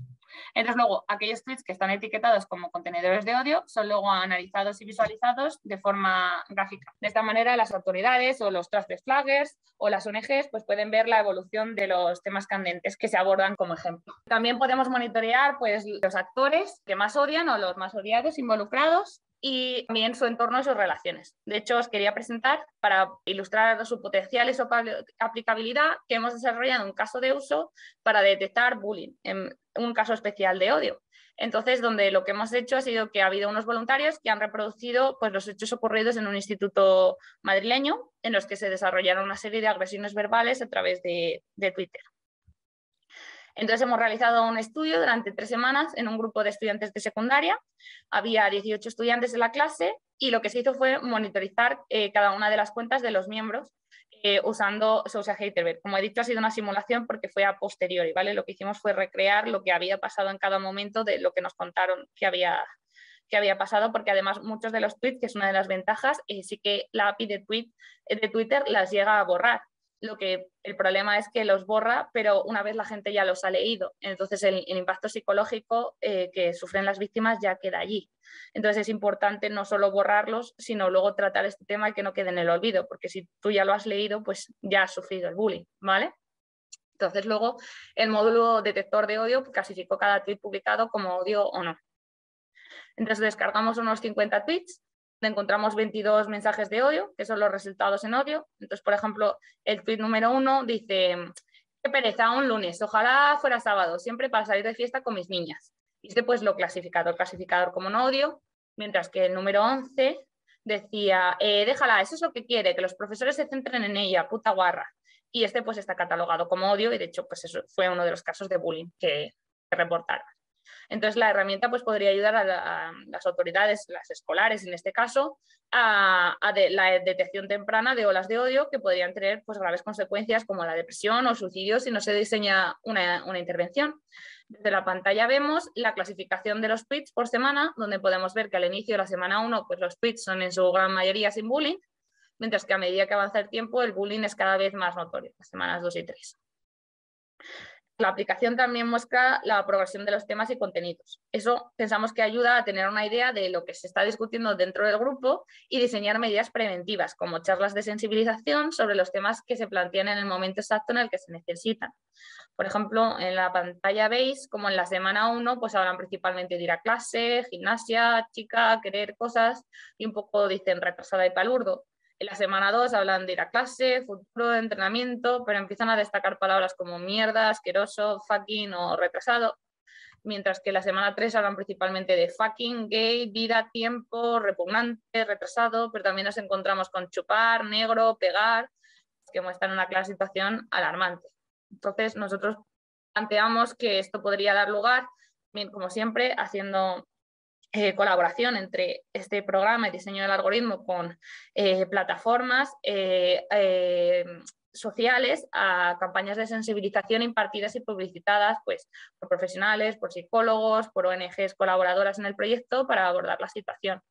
Entonces, luego, aquellos tweets que están etiquetados como contenedores de odio son luego analizados y visualizados de forma gráfica. De esta manera, las autoridades o los trusted flaggers o las ONGs pues, pueden ver la evolución de los temas candentes que se abordan como ejemplo. También podemos monitorear pues, los actores que más odian o los más odiados involucrados, y también su entorno y sus relaciones. De hecho, os quería presentar, para ilustrar su potencial y su aplicabilidad, que hemos desarrollado un caso de uso para detectar bullying, en un caso especial de odio. Entonces, donde lo que hemos hecho ha sido que ha habido unos voluntarios que han reproducido pues, los hechos ocurridos en un instituto madrileño, en los que se desarrollaron una serie de agresiones verbales a través de Twitter. Entonces hemos realizado un estudio durante 3 semanas en un grupo de estudiantes de secundaria. Había 18 estudiantes en la clase y lo que se hizo fue monitorizar cada una de las cuentas de los miembros usando Social Haterbird. Como he dicho, ha sido una simulación porque fue a posteriori, ¿vale? Lo que hicimos fue recrear lo que había pasado en cada momento de lo que nos contaron que había pasado, porque además muchos de los tweets, que es una de las ventajas, sí que la API de Twitter las llega a borrar. El problema es que los borra, pero una vez la gente ya los ha leído. Entonces el impacto psicológico que sufren las víctimas ya queda allí. Entonces es importante no solo borrarlos, sino luego tratar este tema y que no quede en el olvido, porque si tú ya lo has leído, pues ya has sufrido el bullying, ¿vale? Entonces luego el módulo detector de odio clasificó cada tweet publicado como odio o no. Entonces descargamos unos 50 tweets, encontramos 22 mensajes de odio, que son los resultados en odio. Entonces, por ejemplo, el tweet número 1 dice: qué pereza, un lunes, ojalá fuera sábado, siempre para salir de fiesta con mis niñas. Y este pues lo clasificador como no odio, mientras que el número 11 decía: déjala, eso es lo que quiere, que los profesores se centren en ella, puta guarra. Y este pues está catalogado como odio, y de hecho pues eso fue uno de los casos de bullying que reportaron. Entonces, la herramienta pues, podría ayudar a las autoridades, las escolares en este caso, a la detección temprana de olas de odio que podrían tener pues, graves consecuencias como la depresión o suicidio si no se diseña una intervención. Desde la pantalla vemos la clasificación de los tweets por semana, donde podemos ver que al inicio de la semana 1 pues, los tweets son en su gran mayoría sin bullying, mientras que a medida que avanza el tiempo el bullying es cada vez más notorio, las semanas 2 y 3. La aplicación también muestra la progresión de los temas y contenidos. Eso pensamos que ayuda a tener una idea de lo que se está discutiendo dentro del grupo y diseñar medidas preventivas, como charlas de sensibilización sobre los temas que se plantean en el momento exacto en el que se necesitan. Por ejemplo, en la pantalla veis como en la semana 1 pues hablan principalmente de ir a clase, gimnasia, chica, querer cosas y un poco dicen retrasada y palurdo. En la semana 2 hablan de ir a clase, futuro, entrenamiento, pero empiezan a destacar palabras como mierda, asqueroso, fucking o retrasado. Mientras que en la semana 3 hablan principalmente de fucking, gay, vida, tiempo, repugnante, retrasado, pero también nos encontramos con chupar, negro, pegar, que muestran una clara situación alarmante. Entonces, nosotros planteamos que esto podría dar lugar, bien, como siempre, haciendo colaboración entre este programa y diseño del algoritmo con plataformas sociales a campañas de sensibilización impartidas y publicitadas pues, por profesionales, por psicólogos, por ONGs colaboradoras en el proyecto para abordar la situación.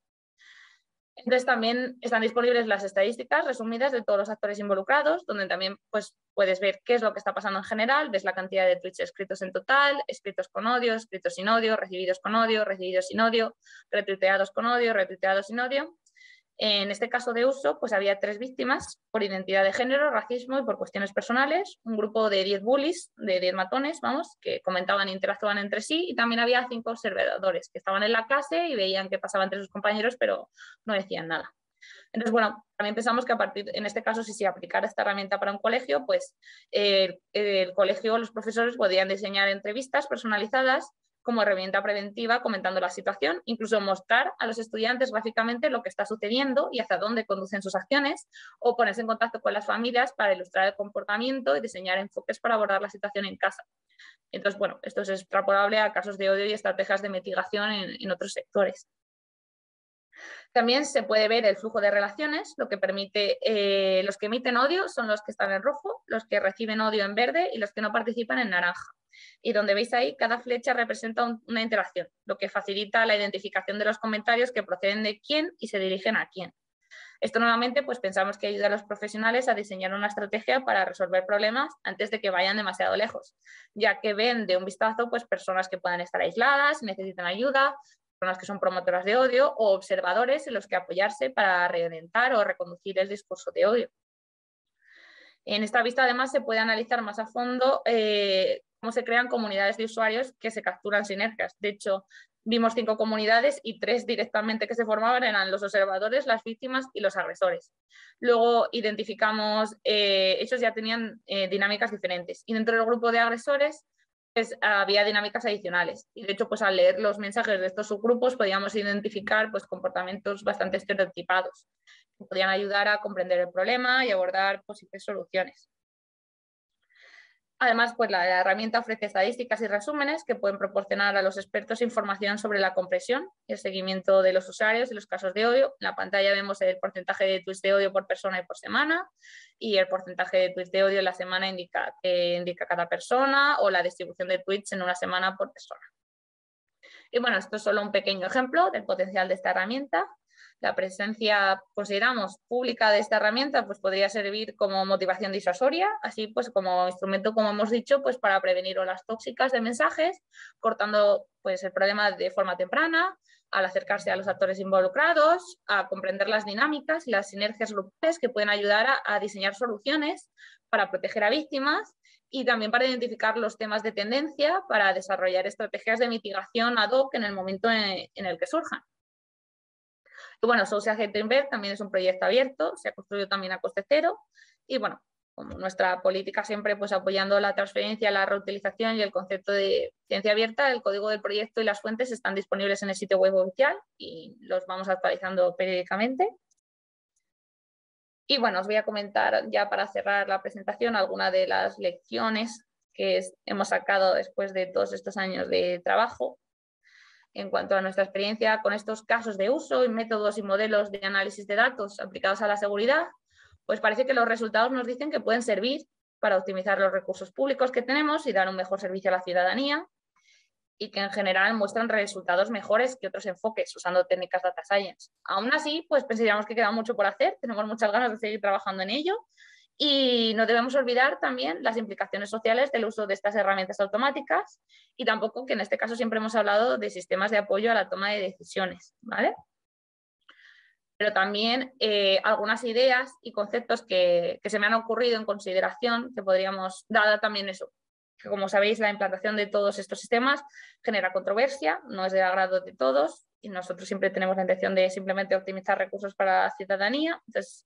Entonces también están disponibles las estadísticas resumidas de todos los actores involucrados, donde también pues, puedes ver qué es lo que está pasando en general, ves la cantidad de tweets escritos en total, escritos con odio, escritos sin odio, recibidos con odio, recibidos sin odio, retuiteados con odio, retuiteados sin odio. En este caso de uso, pues había 3 víctimas por identidad de género, racismo y por cuestiones personales, un grupo de 10 bullies, de 10 matones, vamos, que comentaban e interactuaban entre sí, y también había 5 observadores que estaban en la clase y veían qué pasaba entre sus compañeros, pero no decían nada. Entonces, bueno, también pensamos que a partir, en este caso, si se aplicara esta herramienta para un colegio, pues el colegio, los profesores podrían diseñar entrevistas personalizadas como herramienta preventiva comentando la situación, incluso mostrar a los estudiantes gráficamente lo que está sucediendo y hacia dónde conducen sus acciones, o ponerse en contacto con las familias para ilustrar el comportamiento y diseñar enfoques para abordar la situación en casa. Entonces, bueno, esto es extrapolable a casos de odio y estrategias de mitigación en otros sectores. También se puede ver el flujo de relaciones, lo que permite, los que emiten odio son los que están en rojo, los que reciben odio en verde y los que no participan en naranja. Y donde veis ahí, cada flecha representa una interacción, lo que facilita la identificación de los comentarios que proceden de quién y se dirigen a quién. Esto nuevamente pues pensamos que ayuda a los profesionales a diseñar una estrategia para resolver problemas antes de que vayan demasiado lejos, ya que ven de un vistazo pues personas que puedan estar aisladas, necesitan ayuda, personas que son promotoras de odio o observadores en los que apoyarse para reorientar o reconducir el discurso de odio. En esta vista además se puede analizar más a fondo cómo se crean comunidades de usuarios que se capturan sinergias. De hecho, vimos 5 comunidades y 3 directamente que se formaban eran los observadores, las víctimas y los agresores. Luego identificamos, ellos ya tenían dinámicas diferentes y dentro del grupo de agresores pues, había dinámicas adicionales. Y de hecho, pues, al leer los mensajes de estos subgrupos podíamos identificar pues, comportamientos bastante estereotipados que podían ayudar a comprender el problema y abordar posibles soluciones. Además, pues la herramienta ofrece estadísticas y resúmenes que pueden proporcionar a los expertos información sobre la compresión y el seguimiento de los usuarios y los casos de odio. En la pantalla vemos el porcentaje de tweets de odio por persona y por semana, y el porcentaje de tweets de odio en la semana indica cada persona, o la distribución de tweets en una semana por persona. Y bueno, esto es solo un pequeño ejemplo del potencial de esta herramienta. La presencia, consideramos, pública de esta herramienta pues podría servir como motivación disuasoria, así pues como instrumento, como hemos dicho, pues para prevenir olas tóxicas de mensajes, cortando pues el problema de forma temprana, al acercarse a los actores involucrados, a comprender las dinámicas y las sinergias grupales que pueden ayudar a diseñar soluciones para proteger a víctimas y también para identificar los temas de tendencia para desarrollar estrategias de mitigación ad hoc en el momento en el que surjan. Y bueno, Social Gutenberg también es un proyecto abierto, se ha construido también a coste cero y bueno, como nuestra política siempre pues apoyando la transferencia, la reutilización y el concepto de ciencia abierta, el código del proyecto y las fuentes están disponibles en el sitio web oficial y los vamos actualizando periódicamente. Y bueno, os voy a comentar ya para cerrar la presentación algunas de las lecciones que hemos sacado después de todos estos años de trabajo. En cuanto a nuestra experiencia con estos casos de uso y métodos y modelos de análisis de datos aplicados a la seguridad, pues parece que los resultados nos dicen que pueden servir para optimizar los recursos públicos que tenemos y dar un mejor servicio a la ciudadanía, y que en general muestran resultados mejores que otros enfoques usando técnicas data science. Aún así, pues pensaríamos que queda mucho por hacer, tenemos muchas ganas de seguir trabajando en ello y no debemos olvidar también las implicaciones sociales del uso de estas herramientas automáticas y tampoco que en este caso siempre hemos hablado de sistemas de apoyo a la toma de decisiones, ¿vale? Pero también algunas ideas y conceptos que se me han ocurrido en consideración que podríamos, dada también eso, que como sabéis la implantación de todos estos sistemas genera controversia, no es del agrado de todos y nosotros siempre tenemos la intención de simplemente optimizar recursos para la ciudadanía. Entonces,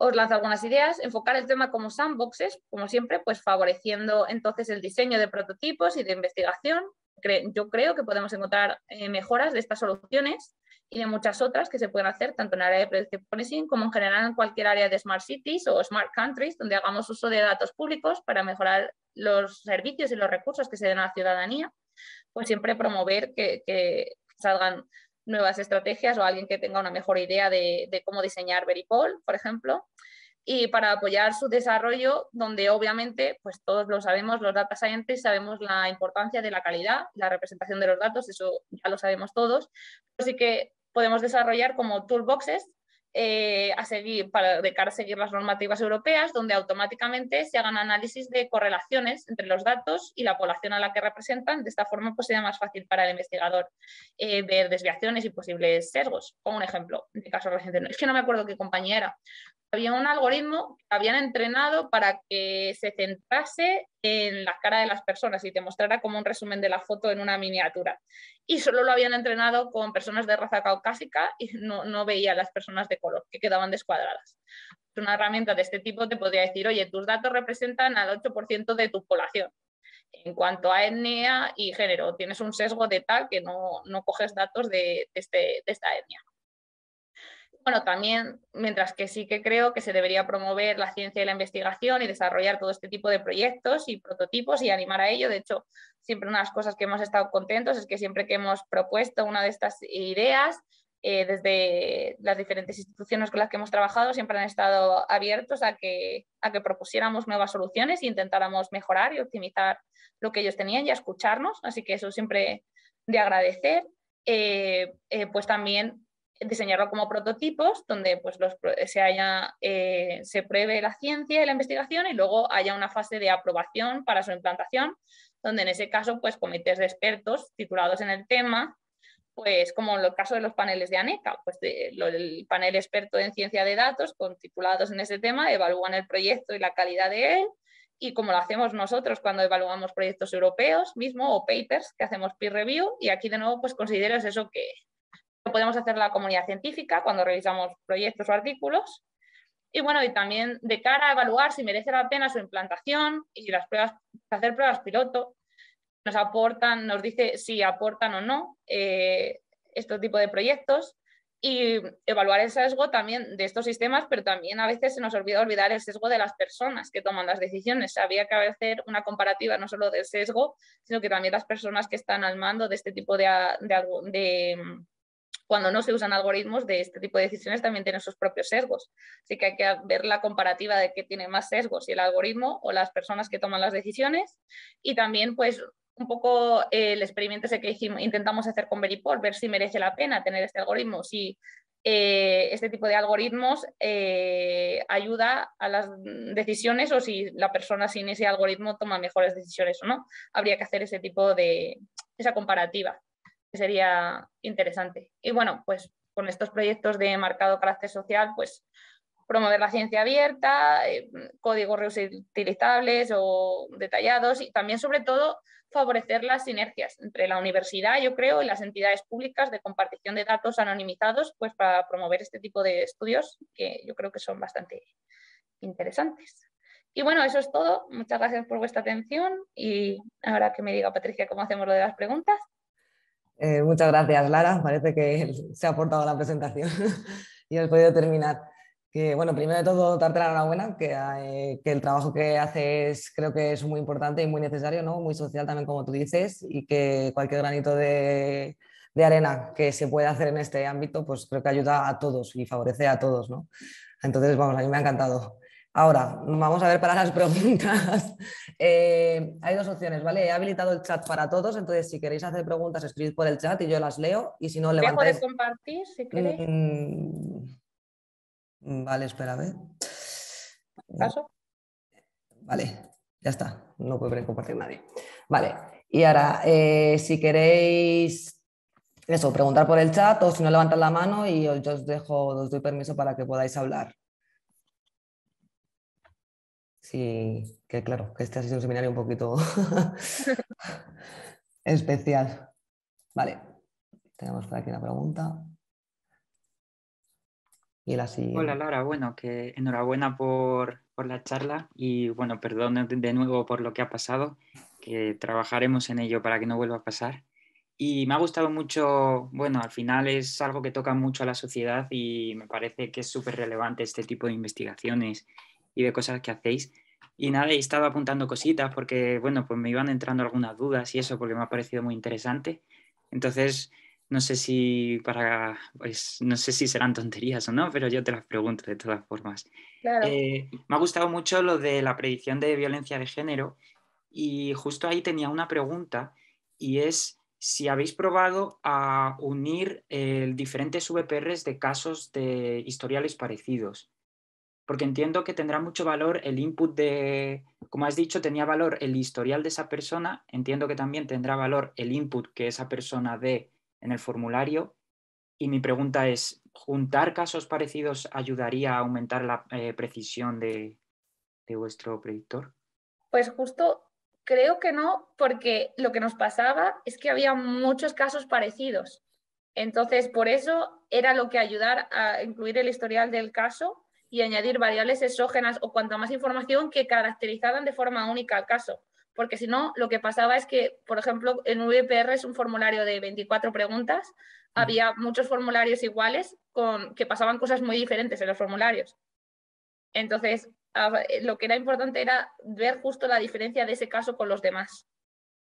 os lanzo algunas ideas, enfocar el tema como sandboxes, como siempre, pues favoreciendo entonces el diseño de prototipos y de investigación. Yo creo que podemos encontrar mejoras de estas soluciones y de muchas otras que se pueden hacer tanto en el área de predictive policing como en general en cualquier área de smart cities o smart countries donde hagamos uso de datos públicos para mejorar los servicios y los recursos que se den a la ciudadanía. Pues siempre promover que salgan nuevas estrategias o alguien que tenga una mejor idea de cómo diseñar Veripol, por ejemplo, y para apoyar su desarrollo, donde obviamente, pues todos lo sabemos, los data scientists sabemos la importancia de la calidad, la representación de los datos, eso ya lo sabemos todos, así que podemos desarrollar como toolboxes a seguir, de cara a seguir las normativas europeas, donde automáticamente se hagan análisis de correlaciones entre los datos y la población a la que representan. De esta forma, pues sea más fácil para el investigador ver desviaciones y posibles sesgos. Como un ejemplo, en este caso reciente, es que no me acuerdo qué compañía era. Había un algoritmo que habían entrenado para que se centrase en la cara de las personas y te mostrara como un resumen de la foto en una miniatura. Y solo lo habían entrenado con personas de raza caucásica y no veía a las personas de color, que quedaban descuadradas. Una herramienta de este tipo te podría decir, oye, tus datos representan al 8% de tu población. En cuanto a etnia y género, tienes un sesgo de tal que no coges datos de esta etnia. Bueno, también, mientras que sí que creo que se debería promover la ciencia y la investigación y desarrollar todo este tipo de proyectos y prototipos y animar a ello. De hecho, siempre una de las cosas que hemos estado contentos es que siempre que hemos propuesto una de estas ideas, desde las diferentes instituciones con las que hemos trabajado, siempre han estado abiertos a que propusiéramos nuevas soluciones e intentáramos mejorar y optimizar lo que ellos tenían y a escucharnos. Así que eso siempre de agradecer. Pues también diseñarlo como prototipos donde pues, se pruebe la ciencia y la investigación y luego haya una fase de aprobación para su implantación, donde en ese caso pues, comités de expertos titulados en el tema, pues como en el caso de los paneles de ANECA, pues el panel experto en ciencia de datos con titulados en ese tema evalúan el proyecto y la calidad de él, y como lo hacemos nosotros cuando evaluamos proyectos europeos mismo o papers que hacemos peer review, y aquí de nuevo pues considero es eso que podemos hacer la comunidad científica cuando revisamos proyectos o artículos. Y bueno, y también de cara a evaluar si merece la pena su implantación y las pruebas, hacer pruebas piloto, nos dice si aportan o no este tipo de proyectos, y evaluar el sesgo también de estos sistemas, pero también a veces se nos olvida olvidar el sesgo de las personas que toman las decisiones. Había que hacer una comparativa no solo del sesgo, sino que también las personas que están al mando de este tipo cuando no se usan algoritmos de este tipo de decisiones también tienen sus propios sesgos. Así que hay que ver la comparativa de qué tiene más sesgos, si el algoritmo o las personas que toman las decisiones. Y también pues un poco el experimento ese que intentamos hacer con Veripol, ver si merece la pena tener este algoritmo, si este tipo de algoritmos ayuda a las decisiones o si la persona sin ese algoritmo toma mejores decisiones o no. Habría que hacer ese tipo de esa comparativa, que sería interesante. Y bueno, pues con estos proyectos de marcado carácter social, pues promover la ciencia abierta, códigos reutilizables o detallados, y también sobre todo favorecer las sinergias entre la universidad, yo creo, y las entidades públicas de compartición de datos anonimizados, pues para promover este tipo de estudios que yo creo que son bastante interesantes. Y bueno, eso es todo. Muchas gracias por vuestra atención y ahora que me diga Patricia cómo hacemos lo de las preguntas. Muchas gracias, Lara. Parece que se ha aportado la presentación y has podido terminar. Bueno, primero de todo, darte la enhorabuena, que el trabajo que haces creo que es muy importante y muy necesario, ¿no? Muy social también, como tú dices, y que cualquier granito de arena que se pueda hacer en este ámbito, pues creo que ayuda a todos y favorece a todos, ¿no? Entonces, vamos, a mí me ha encantado. Ahora, vamos a ver para las preguntas. Hay dos opciones, ¿vale? He habilitado el chat para todos, entonces si queréis hacer preguntas, escribid por el chat y yo las leo, y si no, Dejo de levantáis... compartir si queréis. Mm, vale, espera, a ver. ¿Paso? Vale, ya está. No puede compartir nadie. Vale, y ahora, si queréis eso, preguntar por el chat o si no, levantad la mano y yo os dejo, os doy permiso para que podáis hablar. Sí, que claro, que este ha sido un seminario un poquito especial. Vale, tenemos por aquí una pregunta. Y la Hola siguiente. Lara, bueno, que enhorabuena por la charla y bueno, perdón de nuevo por lo que ha pasado, que trabajaremos en ello para que no vuelva a pasar. Y me ha gustado mucho, bueno, al final es algo que toca mucho a la sociedad y me parece que es súper relevante este tipo de investigaciones y de cosas que hacéis. Y nada, he estado apuntando cositas porque, bueno, pues me iban entrando algunas dudas y eso porque me ha parecido muy interesante. Entonces, no sé si pues no sé si serán tonterías o no, pero yo te las pregunto de todas formas. Claro. Me ha gustado mucho lo de la predicción de violencia de género y justo ahí tenía una pregunta y es si habéis probado a unir diferentes VPRs de casos de historiales parecidos. Porque entiendo que tendrá mucho valor el input de, como has dicho, tenía valor el historial de esa persona, entiendo que también tendrá valor el input que esa persona dé en el formulario. Y mi pregunta es, ¿juntar casos parecidos ayudaría a aumentar la precisión de vuestro predictor? Pues justo creo que no, porque lo que nos pasaba es que había muchos casos parecidos. Entonces, por eso era lo que ayudar a incluir el historial del caso y añadir variables exógenas o cuanta más información que caracterizaran de forma única el caso. Porque si no, lo que pasaba es que, por ejemplo, en VPR es un formulario de 24 preguntas, había muchos formularios iguales que pasaban cosas muy diferentes en los formularios. Entonces, lo que era importante era ver justo la diferencia de ese caso con los demás.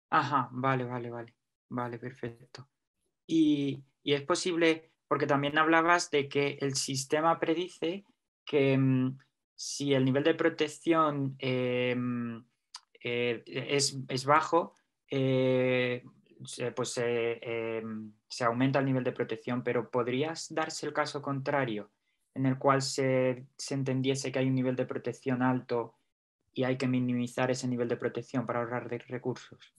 Ajá, vale, perfecto. Y es posible, porque también hablabas de que el sistema predice que si el nivel de protección es bajo, pues se aumenta el nivel de protección, pero ¿podrías darse el caso contrario en el cual se entendiese que hay un nivel de protección alto y hay que minimizar ese nivel de protección para ahorrar de recursos?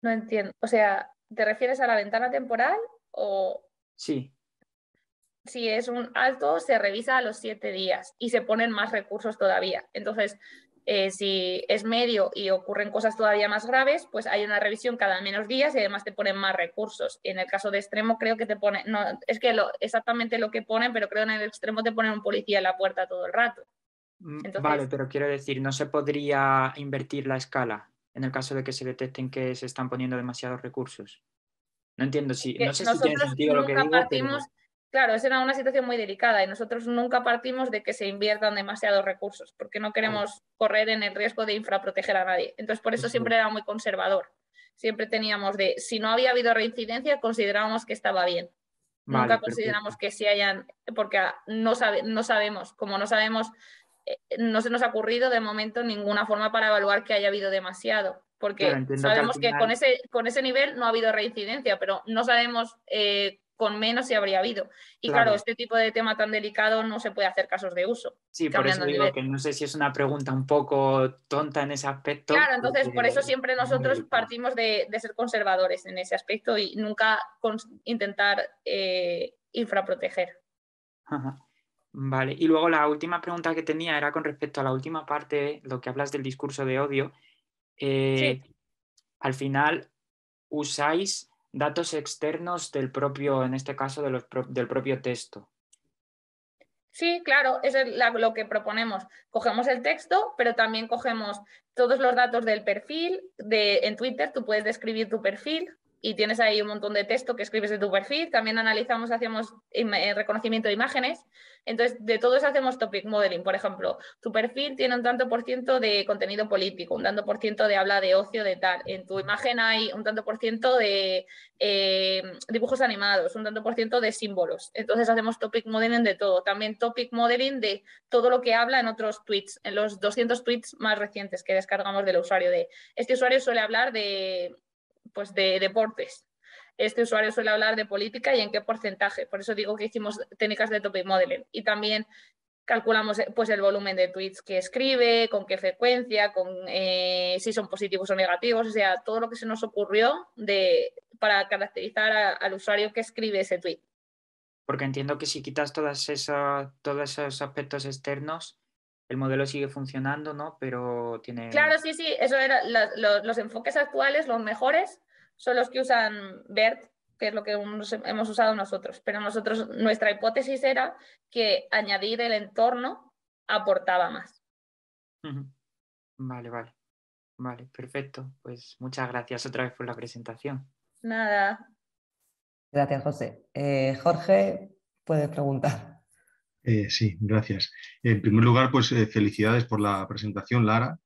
No entiendo. O sea, ¿te refieres a la ventana temporal o Sí. si es un alto, se revisa a los 7 días y se ponen más recursos todavía? Entonces, si es medio y ocurren cosas todavía más graves, pues hay una revisión cada menos días y además te ponen más recursos. En el caso de extremo creo que te ponen, no, es que exactamente lo que ponen, pero creo que en el extremo te ponen un policía en la puerta todo el rato. Vale, Entonces, pero quiero decir, ¿no se podría invertir la escala en el caso de que se detecten que se están poniendo demasiados recursos? No entiendo si, no que sé si tiene nosotros sentido lo que nunca digo, partimos, pero claro, esa era una situación muy delicada y nosotros nunca partimos de que se inviertan demasiados recursos, porque no claro, queremos correr en el riesgo de infraproteger a nadie. Entonces, por eso eso siempre es. era muy conservador. Siempre teníamos de, si no había habido reincidencia, considerábamos que estaba bien. Vale, Nunca consideramos perfecto. que si hayan, porque no sabemos, como no sabemos, no se nos ha ocurrido de momento ninguna forma para evaluar que haya habido demasiado, Claro, porque entiendo que al sabemos que final, con ese nivel no ha habido reincidencia, pero no sabemos con menos si habría habido. Y claro, claro, este tipo de tema tan delicado no se puede hacer casos de uso, sí, por eso cambiando el digo nivel. que no sé si es una pregunta un poco tonta en ese aspecto, Claro, entonces por eso porque siempre es muy nosotros delicado. partimos de ser conservadores en ese aspecto y nunca intentar infraproteger. Ajá. Vale, y luego la última pregunta que tenía era con respecto a la última parte, lo que hablas del discurso de odio. Sí, Eh, Al final usáis datos externos del propio, en este caso del propio texto. sí, claro, eso es lo que proponemos. Cogemos el texto, pero también cogemos todos los datos del perfil. En Twitter tú puedes describir tu perfil y tienes ahí un montón de texto que escribes de tu perfil. También analizamos, hacemos reconocimiento de imágenes. Entonces, de todo eso hacemos topic modeling. Por ejemplo, tu perfil tiene un tanto por ciento de contenido político, un tanto por ciento de habla de ocio, de tal. En tu imagen hay un tanto por ciento de dibujos animados, un tanto por ciento de símbolos. Entonces, hacemos topic modeling de todo. También topic modeling de todo lo que habla en otros tweets, en los 200 tweets más recientes que descargamos del usuario. De este usuario suele hablar de deportes. Este usuario suele hablar de política y en qué porcentaje. Por eso digo que hicimos técnicas de topic modeling. Y también calculamos pues, el volumen de tweets que escribe, con qué frecuencia, si son positivos o negativos, o sea, todo lo que se nos ocurrió para caracterizar al usuario que escribe ese tweet. Porque entiendo que si quitas todos esos aspectos externos, el modelo sigue funcionando, ¿no? Pero tiene... Claro, sí, eso era los enfoques actuales, los mejores, son los que usan BERT, que es lo que hemos usado nosotros. Pero nuestra hipótesis era que añadir el entorno aportaba más. Vale, perfecto. Pues muchas gracias otra vez por la presentación. Nada. Gracias, José. Jorge, puedes preguntar. Sí, gracias. En primer lugar, pues felicidades por la presentación, Lara,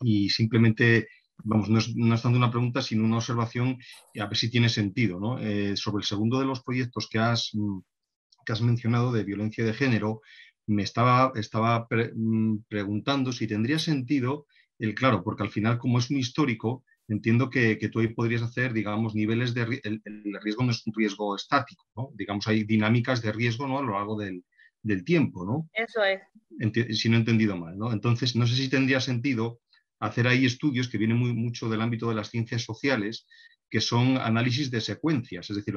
y simplemente, vamos, no es tanto una pregunta, sino una observación, a ver si tiene sentido, ¿no? Sobre el segundo de los proyectos que has mencionado de violencia de género, me estaba preguntando si tendría sentido claro, porque al final, como es un histórico, entiendo que tú ahí podrías hacer, digamos, niveles de el riesgo no es un riesgo estático, ¿no? Digamos, hay dinámicas de riesgo, ¿no? A lo largo del tiempo, ¿no? Eso es. Si no he entendido mal, ¿no? Entonces, no sé si tendría sentido hacer ahí estudios que vienen mucho del ámbito de las ciencias sociales, que son análisis de secuencias, es decir,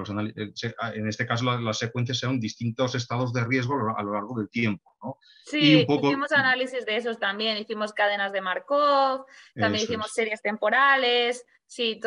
en este caso las secuencias son distintos estados de riesgo a lo largo del tiempo, ¿no? Sí, y un poco... hicimos análisis de esos también, hicimos cadenas de Markov, también hicimos series temporales, sí,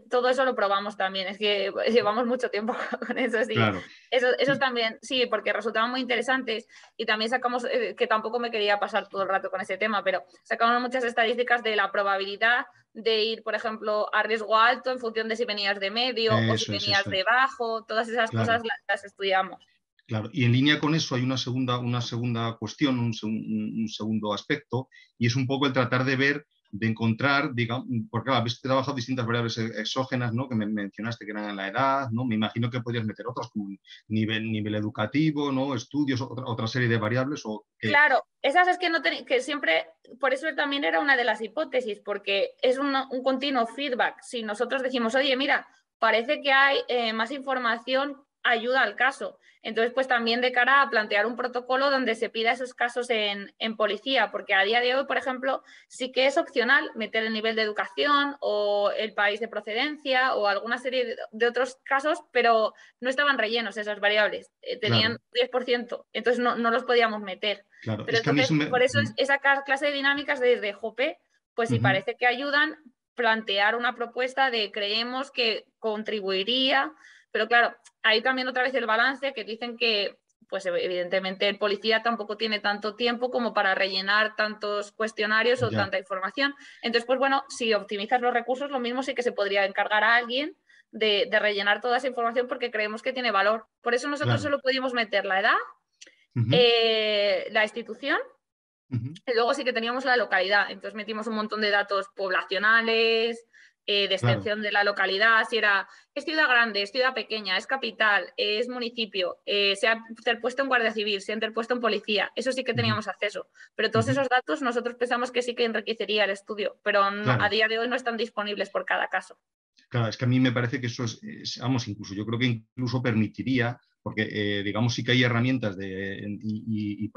todo eso lo probamos también, es que llevamos mucho tiempo con eso, sí. Claro. Esos también, sí, porque resultaban muy interesantes y también sacamos, que tampoco me quería pasar todo el rato con ese tema, pero sacamos muchas estadísticas de la probabilidad de ir, por ejemplo, a riesgo alto en función de si venías de medio o si venías de bajo, todas esas cosas las estudiamos. Claro, y en línea con eso hay una segunda cuestión, un segundo aspecto, y es un poco el tratar de ver, de encontrar, digamos, porque claro, habéis trabajado distintas variables exógenas, ¿no? Que me mencionaste que eran la edad, ¿no? Me imagino que podrías meter otras como nivel educativo, ¿no? Estudios, otra serie de variables. Claro, esas es que siempre, por eso también era una de las hipótesis, porque es un continuo feedback. Si nosotros decimos, oye, mira, parece que hay más información, ayuda al caso. Entonces, pues también de cara a plantear un protocolo donde se pida esos casos en policía, porque a día de hoy, por ejemplo, sí que es opcional meter el nivel de educación o el país de procedencia o alguna serie de otros casos, pero no estaban rellenos esas variables, tenían 10%, entonces no los podíamos meter. Claro, pero entonces, por eso esa clase de dinámicas desde JOPE, pues si parece que ayudan, plantear una propuesta de creemos que contribuiría. Pero claro, hay también otra vez el balance que dicen que, pues evidentemente el policía tampoco tiene tanto tiempo como para rellenar tantos cuestionarios o tanta información. Entonces, pues bueno, si optimizas los recursos, lo mismo sí que se podría encargar a alguien de rellenar toda esa información porque creemos que tiene valor. Por eso nosotros solo pudimos meter la edad, la institución, y luego sí que teníamos la localidad. Entonces metimos un montón de datos poblacionales, de extensión de la localidad, si es ciudad grande, es ciudad pequeña, es capital, es municipio, se ha interpuesto en Guardia Civil, se ha interpuesto en policía, eso sí que teníamos acceso. Pero todos esos datos nosotros pensamos que sí que enriquecería el estudio, pero a día de hoy no están disponibles por cada caso. Claro, es que a mí me parece que eso vamos, incluso yo creo que incluso permitiría, porque digamos sí que hay herramientas y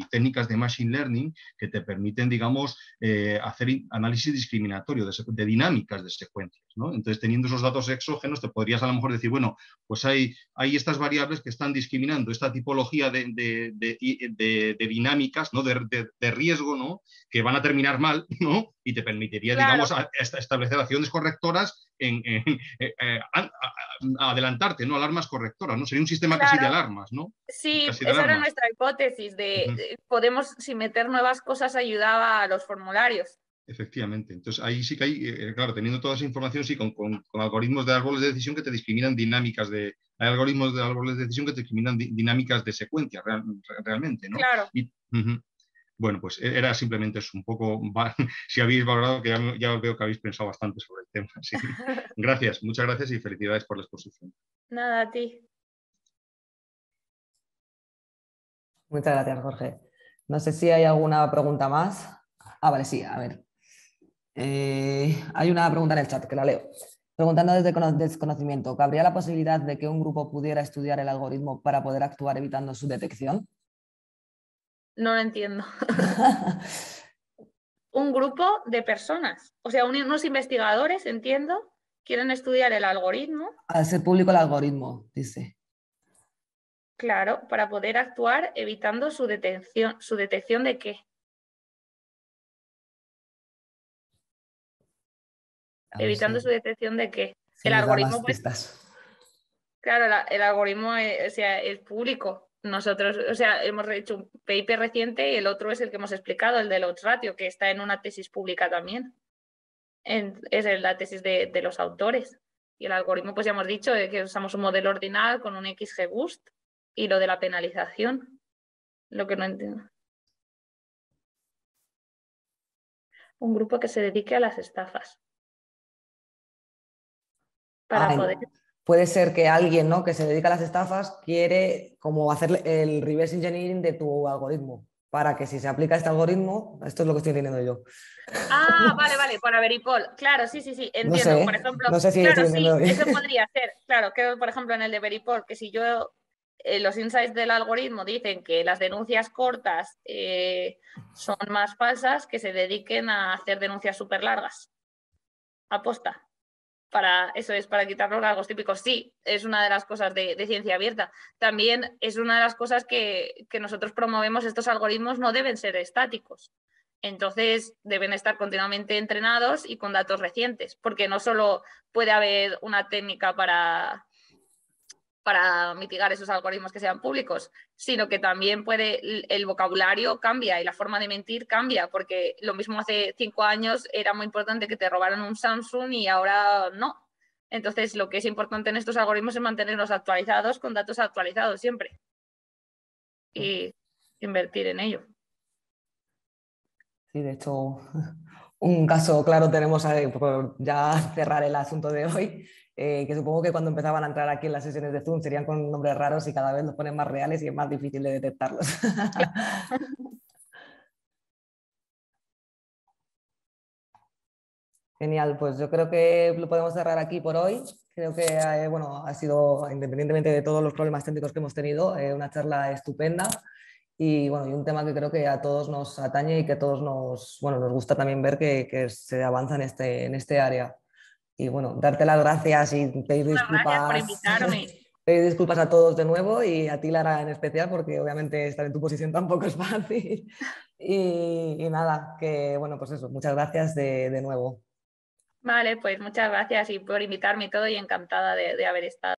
técnicas de machine learning que te permiten, digamos, hacer análisis discriminatorio de dinámicas de secuencias, ¿no? Entonces, teniendo esos datos exógenos, te podrías a lo mejor decir, bueno, pues hay estas variables que están discriminando esta tipología de dinámicas, ¿no? de riesgo, ¿no? Que van a terminar mal, ¿no? Y te permitiría, digamos, establecer acciones correctoras adelantarte, ¿no? Alarmas correctoras, ¿no? Sería un sistema casi de alarmas, ¿no? Sí, esa era nuestra hipótesis podemos, si meter nuevas cosas, ayudaba a los formularios. Efectivamente. Entonces, ahí sí que hay, claro, teniendo toda esa información, sí, con algoritmos de árboles de decisión que te discriminan dinámicas de... Hay algoritmos de árboles de decisión que te discriminan dinámicas de secuencia realmente, ¿no? Claro. Bueno, pues era simplemente eso, un poco, si habéis valorado, que ya veo que habéis pensado bastante sobre el tema. Sí. Gracias, muchas gracias y felicidades por la exposición. Nada, a ti. Muchas gracias, Jorge. No sé si hay alguna pregunta más. Ah, vale, sí, a ver. Hay una pregunta en el chat que la leo. Preguntando desde desconocimiento, ¿cabría la posibilidad de que un grupo pudiera estudiar el algoritmo para poder actuar evitando su detección? No lo entiendo. Un grupo de personas, o sea, unos investigadores, entiendo, quieren estudiar el algoritmo. Al ser público el algoritmo, dice. Claro, para poder actuar evitando su detección. ¿Su detección de qué? Evitando su detección de qué. Si El nos da algoritmo, más pues, pistas. claro, el algoritmo o sea, es público. Nosotros, o sea, hemos hecho un paper reciente y el otro es el que hemos explicado, el de Odds Ratio, que está en una tesis pública también. Es la tesis de los autores. Y el algoritmo, pues ya hemos dicho que usamos un modelo ordinal con un XGBoost y lo de la penalización. Lo que no entiendo. Un grupo que se dedique a las estafas. Para poder... Puede ser que alguien, ¿no?, que se dedica a las estafas quiere como hacer el reverse engineering de tu algoritmo, para que si se aplica este algoritmo, esto es lo que estoy entendiendo yo. Ah, vale, para Veripol. Claro, sí, entiendo. No sé, por ejemplo, no sé si claro, estoy sí, entendiendo bien. eso podría ser. Claro, que por ejemplo en el de Veripol, que si yo los insights del algoritmo dicen que las denuncias cortas son más falsas, que se dediquen a hacer denuncias súper largas. Aposta. Eso es, para quitar los largos típicos. Sí, es una de las cosas de ciencia abierta. También es una de las cosas que nosotros promovemos. Estos algoritmos no deben ser estáticos. Entonces deben estar continuamente entrenados y con datos recientes, porque no solo puede haber una técnica para mitigar esos algoritmos que sean públicos, sino que también el vocabulario cambia y la forma de mentir cambia, porque lo mismo hace 5 años era muy importante que te robaran un Samsung y ahora no. Entonces, lo que es importante en estos algoritmos es mantenerlos actualizados con datos actualizados siempre y invertir en ello. Sí, de hecho, un caso claro tenemos por ya cerrar el asunto de hoy, que supongo que cuando empezaban a entrar aquí en las sesiones de Zoom serían con nombres raros y cada vez los ponen más reales y es más difícil de detectarlos. Genial, pues yo creo que lo podemos cerrar aquí por hoy. Creo que bueno, ha sido, independientemente de todos los problemas técnicos que hemos tenido, una charla estupenda y, bueno, y un tema que creo que a todos nos atañe y que a todos nos gusta también ver que se avanza en este área. Y bueno, darte las gracias y pedir Muchas gracias por disculpas, invitarme. pedir disculpas a todos de nuevo y a ti, Lara, en especial, porque obviamente estar en tu posición tampoco es fácil. Y nada, que bueno, pues eso, muchas gracias de nuevo. Vale, pues muchas gracias y por invitarme y todo y encantada de haber estado.